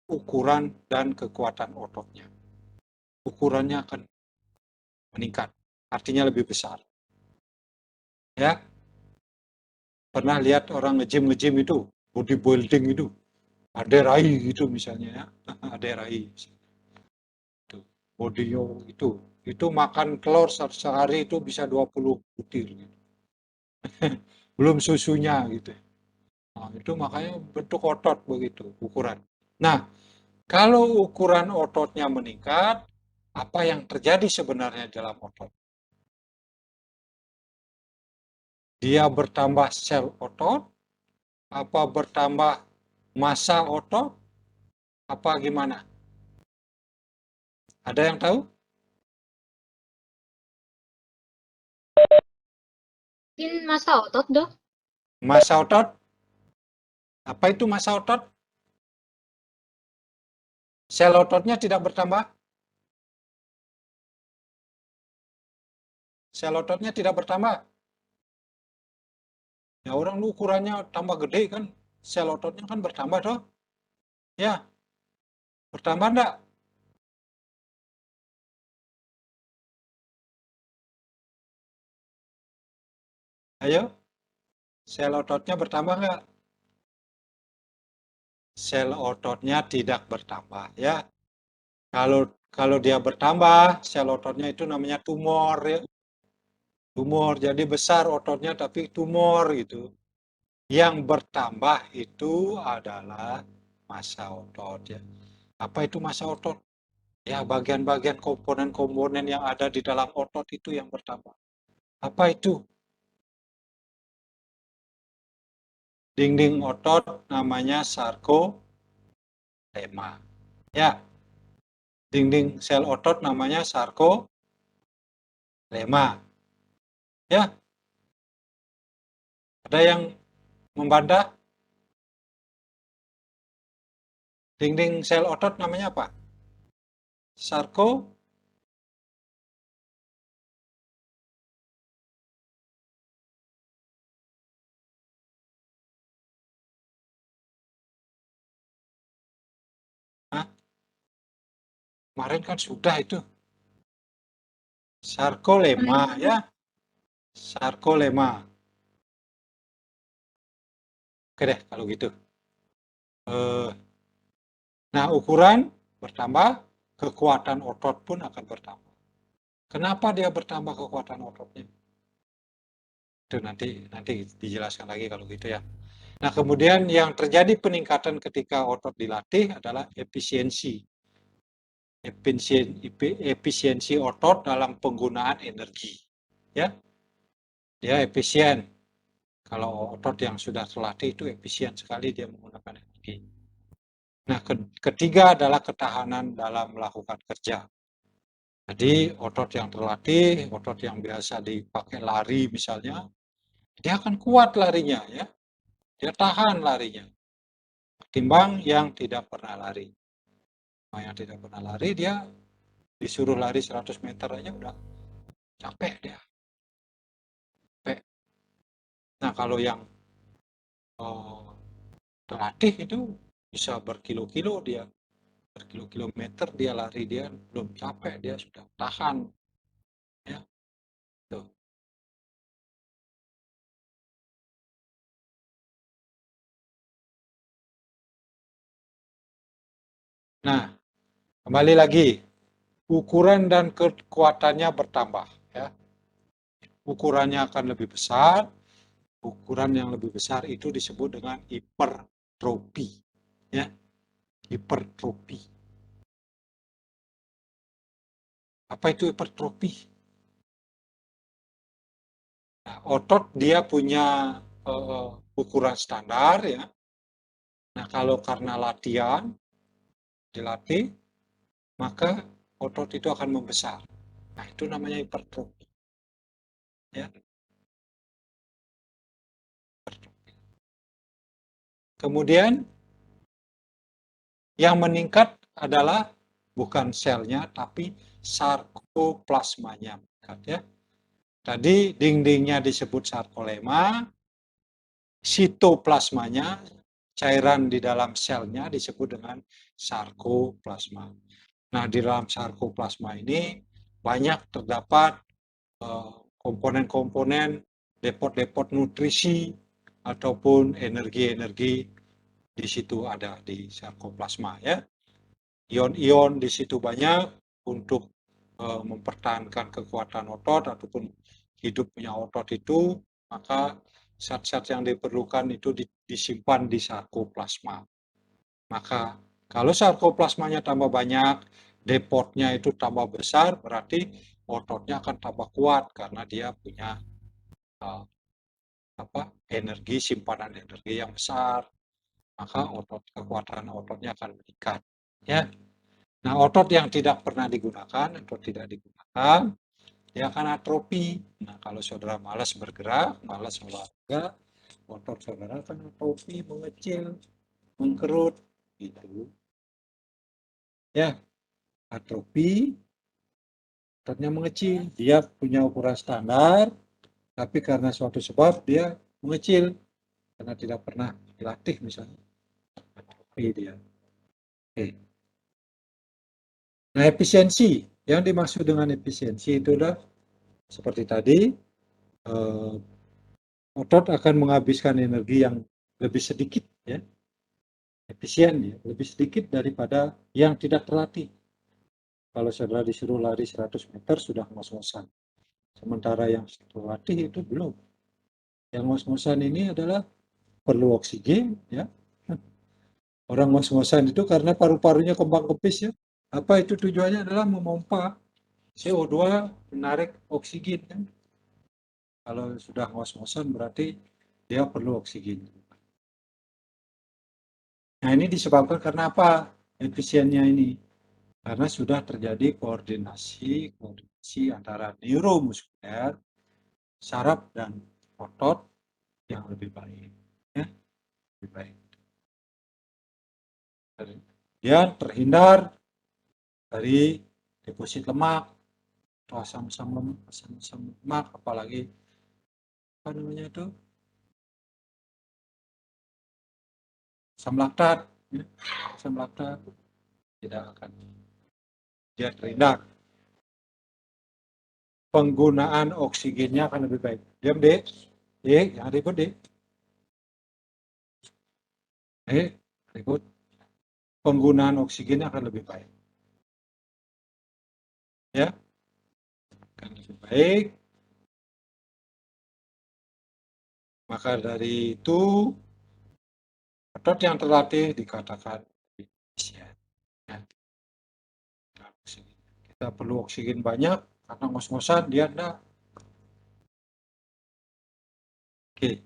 Ukuran dan kekuatan ototnya. Ukurannya akan meningkat. Artinya lebih besar. Ya. Pernah lihat orang nge-gym itu, bodybuilding itu, Ade Rai gitu misalnya ya. Ade Rai. Itu, bodio itu makan telur sehari itu bisa 20 butir. Gitu. Belum susunya gitu. Nah, itu makanya bentuk otot begitu, ukuran. Nah, kalau ukuran ototnya meningkat, apa yang terjadi sebenarnya dalam otot? Dia bertambah sel otot, apa bertambah massa otot, apa gimana? Ada yang tahu? Mungkin massa otot, dok? Massa otot? Apa itu massa otot? Sel ototnya tidak bertambah? Sel ototnya tidak bertambah? Ya orang lu ukurannya tambah gede kan, sel ototnya kan bertambah toh. Ya, bertambah enggak? Ayo, sel ototnya bertambah enggak? Sel ototnya tidak bertambah ya. Kalau dia bertambah, sel ototnya itu namanya tumor ya. Tumor, jadi besar ototnya tapi tumor gitu. Yang bertambah itu adalah massa otot ya. Apa itu massa otot? Ya, bagian-bagian komponen-komponen yang ada di dalam otot itu yang bertambah. Apa itu? Dinding otot namanya sarkolema. Ya, dinding sel otot namanya sarkolema. Ya, ada yang membantah? Dinding sel otot namanya apa? Sarko? Hah? Kemarin kan sudah itu. Sarkolema ya. Sarkolema. Oke deh kalau gitu. Nah, ukuran bertambah, kekuatan otot pun akan bertambah. Kenapa dia bertambah kekuatan ototnya? Itu nanti dijelaskan lagi kalau gitu ya. Nah, kemudian yang terjadi peningkatan ketika otot dilatih adalah efisiensi. Efisiensi otot dalam penggunaan energi. Ya, dia efisien. Kalau otot yang sudah terlatih itu efisien sekali dia menggunakan energi. Nah, ketiga adalah ketahanan dalam melakukan kerja. Jadi otot yang terlatih, otot yang biasa dipakai lari misalnya, dia akan kuat larinya ya. Dia tahan larinya. Ketimbang yang tidak pernah lari. Yang tidak pernah lari dia disuruh lari 100 meter aja udah capek dia. Capek. Nah, kalau yang terlatih itu bisa berkilo-kilo dia, berkilo-kilometer dia lari, dia belum capek, dia sudah tahan. Ya. Tuh. Nah, kembali lagi, ukuran dan kekuatannya bertambah. Ya. Ukurannya akan lebih besar, ukuran yang lebih besar itu disebut dengan hipertrofi. Ya. Hipertrofi. Apa itu hipertrofi? Nah, otot dia punya ukuran standar ya. Nah, kalau karena latihan, dilatih, maka otot itu akan membesar. Nah, itu namanya hipertrofi. Ya. Kemudian yang meningkat adalah bukan selnya, tapi sarkoplasmanya. Ya. Tadi dindingnya disebut sarkolema, sitoplasmanya, cairan di dalam selnya disebut dengan sarkoplasma. Nah, di dalam sarkoplasma ini banyak terdapat komponen-komponen, depot-depot nutrisi, ataupun energi-energi di situ ada di sarkoplasma ya. Ion-ion di situ banyak untuk mempertahankan kekuatan otot ataupun hidupnya otot itu, maka zat-zat yang diperlukan itu disimpan di sarkoplasma. Maka kalau sarkoplasmanya tambah banyak, depotnya itu tambah besar, berarti ototnya akan tambah kuat karena dia punya energi, simpanan energi yang besar. Maka kekuatan ototnya akan meningkat. Ya. Nah, otot yang tidak pernah digunakan atau tidak digunakan, dia akan atrofi. Nah, kalau saudara malas bergerak, malas olahraga, otot saudara akan atrofi, mengecil, mengkerut, gitu. Ya, atrofi, ototnya mengecil, dia punya ukuran standar, tapi karena suatu sebab dia mengecil karena tidak pernah dilatih misalnya. Oke dia. Oke. Nah, efisiensi. Yang dimaksud dengan efisiensi itu adalah seperti tadi, otot akan menghabiskan energi yang lebih sedikit, ya, efisien, ya, lebih sedikit daripada yang tidak terlatih. Kalau saudara disuruh lari 100 meter sudah ngos-ngosan. Sementara yang terlatih itu belum. Yang ngos-ngosan ini adalah perlu oksigen, ya. Orang ngos-ngosan itu karena paru-parunya kembang kempis, ya. Apa itu tujuannya adalah memompa CO2 menarik oksigen, kan. Kalau sudah ngos-ngosan berarti dia perlu oksigen. Nah, ini disebabkan karena apa efisiennya ini? Karena sudah terjadi koordinasi antara neuromuskuler, saraf dan otot yang lebih baik, ya, lebih baik. Dia terhindar dari deposit lemak atau asam lemak, apalagi apa namanya itu asam laktat, ya. Asam laktat tidak akan dia terhindar. Penggunaan oksigennya akan lebih baik. Diam, Dek. Dek, jangan ribut, Dek. Ribut. Penggunaan oksigennya akan lebih baik. Ya. Akan lebih baik. Maka dari itu, otot yang terlatih dikatakan efisien. Ya. Kita perlu oksigen banyak, karena ngos-ngosan dia enggak. Oke.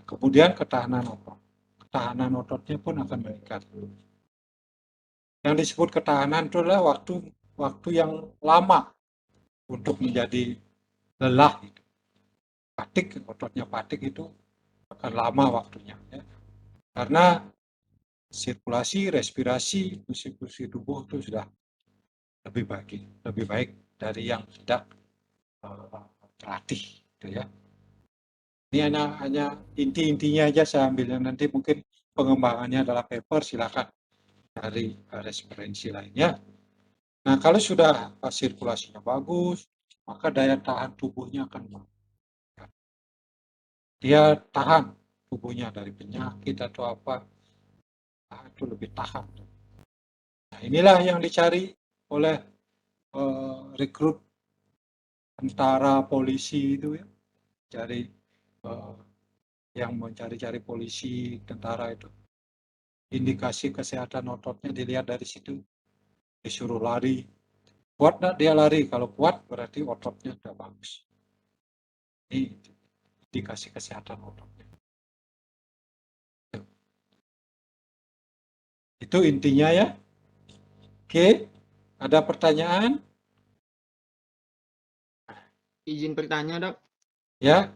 Kemudian ketahanan otot. Ketahanan ototnya pun akan meningkat. Yang disebut ketahanan itu adalah waktu yang lama untuk menjadi lelah. Patik, ototnya patik itu akan lama waktunya, ya. Karena sirkulasi, respirasi, fungsi-fungsi tubuh itu sudah lebih baik dari yang tidak terlatih, gitu ya. Ini hanya inti-intinya aja saya ambil, nanti mungkin pengembangannya adalah paper, silakan cari referensi lainnya. Nah, kalau sudah sirkulasinya bagus, maka daya tahan tubuhnya akan bagus. Dia tahan tubuhnya dari penyakit atau apa, itu lebih tahan. Nah, inilah yang dicari oleh rekrut tentara, polisi itu, ya, cari yang mencari-cari polisi, tentara itu. Indikasi kesehatan ototnya dilihat dari situ. Disuruh lari, kuat nggak dia lari? Kalau kuat berarti ototnya sudah bagus. Ini indikasi kesehatan ototnya. Itu intinya, ya. Oke, ada pertanyaan? Izin bertanya, Dok. Ya,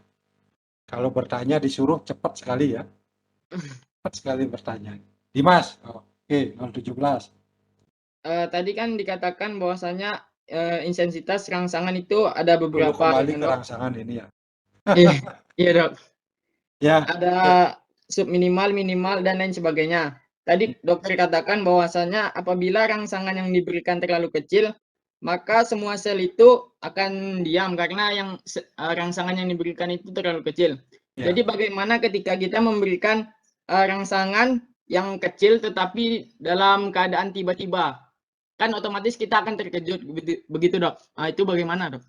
kalau bertanya disuruh cepat sekali, ya. Cepat sekali bertanya. Dimas, oke, 017. Tadi kan dikatakan bahwasanya intensitas rangsangan itu ada Dulu beberapa, kembali kan, ke Dok? rangsangan ini, ya. Iya, Dok. Ya, Ada sub minimal, minimal, dan lain sebagainya. Tadi dokter katakan bahwasanya apabila rangsangan yang diberikan terlalu kecil, maka semua sel itu akan diam karena rangsangan yang diberikan itu terlalu kecil. ya. Jadi bagaimana ketika kita memberikan rangsangan yang kecil tetapi dalam keadaan tiba-tiba, kan otomatis kita akan terkejut, begitu, Dok. Nah, itu bagaimana, Dok?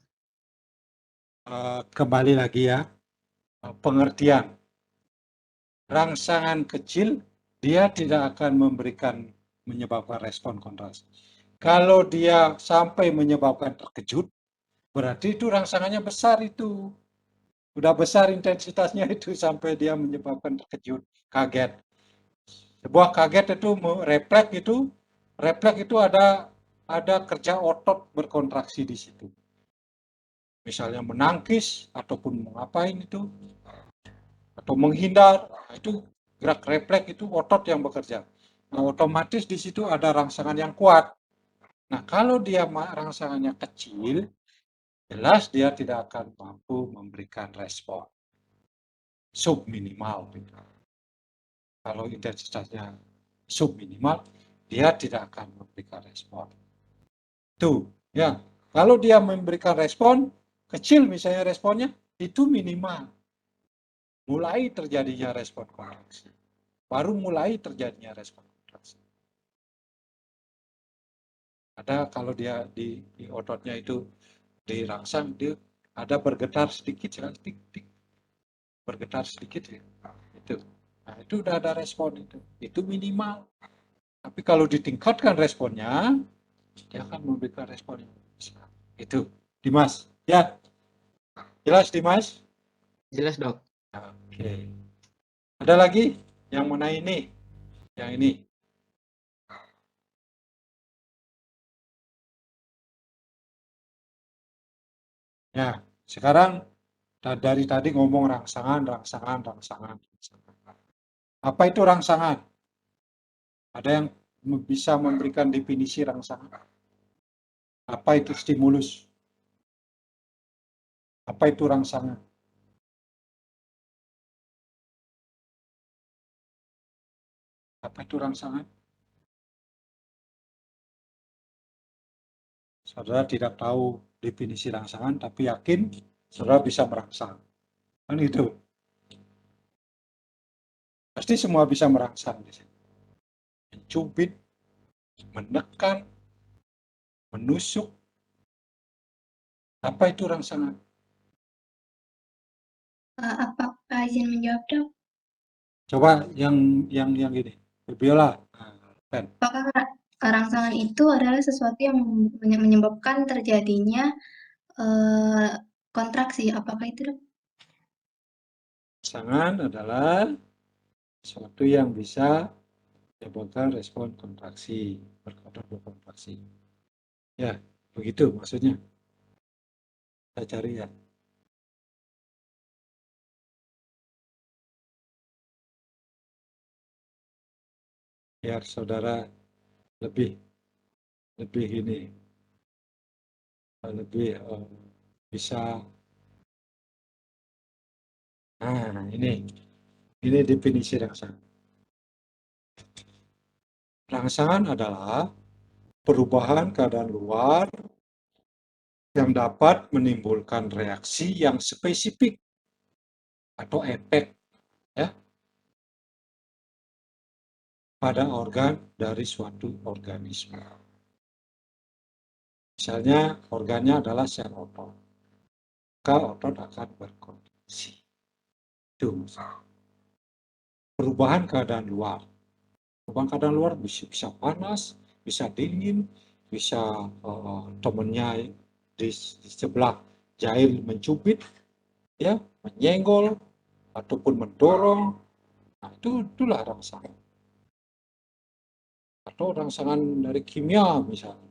Kembali lagi, ya, pengertian. Rangsangan kecil dia tidak akan menyebabkan respon kontrasi. Kalau dia sampai menyebabkan terkejut, berarti itu rangsangannya besar itu. Sudah besar intensitasnya itu sampai dia menyebabkan terkejut, kaget. Sebuah kaget itu refleks itu ada kerja otot berkontraksi di situ. Misalnya menangkis ataupun mengapain itu, atau menghindar, itu gerak refleks itu otot yang bekerja. Nah, otomatis di situ ada rangsangan yang kuat. Nah, kalau dia rangsangannya kecil, jelas dia tidak akan mampu memberikan respon. subminimal. Kalau intensitasnya subminimal, dia tidak akan memberikan respon. Tuh, ya. Kalau dia memberikan respon kecil, misalnya responnya itu minimal. Mulai terjadinya respon kontraksi. Baru mulai terjadinya respon kontraksi. Ada kalau dia di ototnya itu dirangsang, dia ada bergetar sedikit, tik, bergetar sedikit ya. Itu. Nah, itu udah ada respon itu. Itu minimal. Tapi kalau ditingkatkan responnya, dia akan memberikan respon yang besar. Itu, Dimas. Ya, jelas Dimas? Jelas, Dok. Oke. Ada lagi yang mana ini? Yang ini. Ya, sekarang dari tadi ngomong rangsangan. Apa itu rangsangan? Ada yang bisa memberikan definisi rangsangan? Apa itu stimulus? Apa itu rangsangan? Apa itu rangsangan? Saudara tidak tahu definisi rangsangan, tapi yakin saudara bisa merangsang. Kan itu. Pasti semua bisa merangsang di sini. Mencubit, menekan, menusuk. Apa itu rangsangan? Apakah izin menjawab, Dok? Coba yang gini. Biola. Pen. Apakah rangsangan itu adalah sesuatu yang menyebabkan terjadinya kontraksi? Apakah itu, Dok? Rangsangan adalah sesuatu yang bisa menyebabkan respon kontraksi, berkontraksi. Ya, begitu maksudnya. Kita cari ya. Biar saudara lebih ini, lebih bisa. Nah, ini definisi rangsangan. Rangsangan adalah perubahan keadaan luar yang dapat menimbulkan reaksi yang spesifik atau efek ya pada organ dari suatu organisme. Misalnya organnya adalah sel otot, maka otot akan berkontraksi. Itu perubahan keadaan luar. Perubahan keadaan luar bisa panas, bisa dingin, bisa temennya di sebelah jahil mencubit, ya, menyenggol ataupun mendorong. Nah, itulah rangsangan. Atau rangsangan dari kimia misalnya,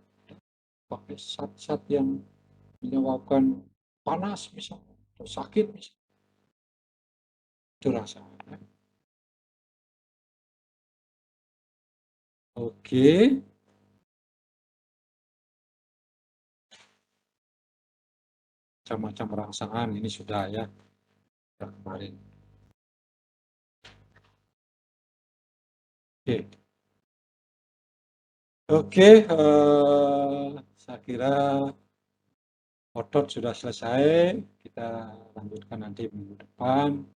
pakai zat-zat yang menyebabkan panas misalnya, atau sakit misalnya. Itu rangsangan. Oke. Macam-macam rangsangan ini sudah ya, sudah kemarin. Oke, saya kira otot sudah selesai. Kita lanjutkan nanti minggu depan.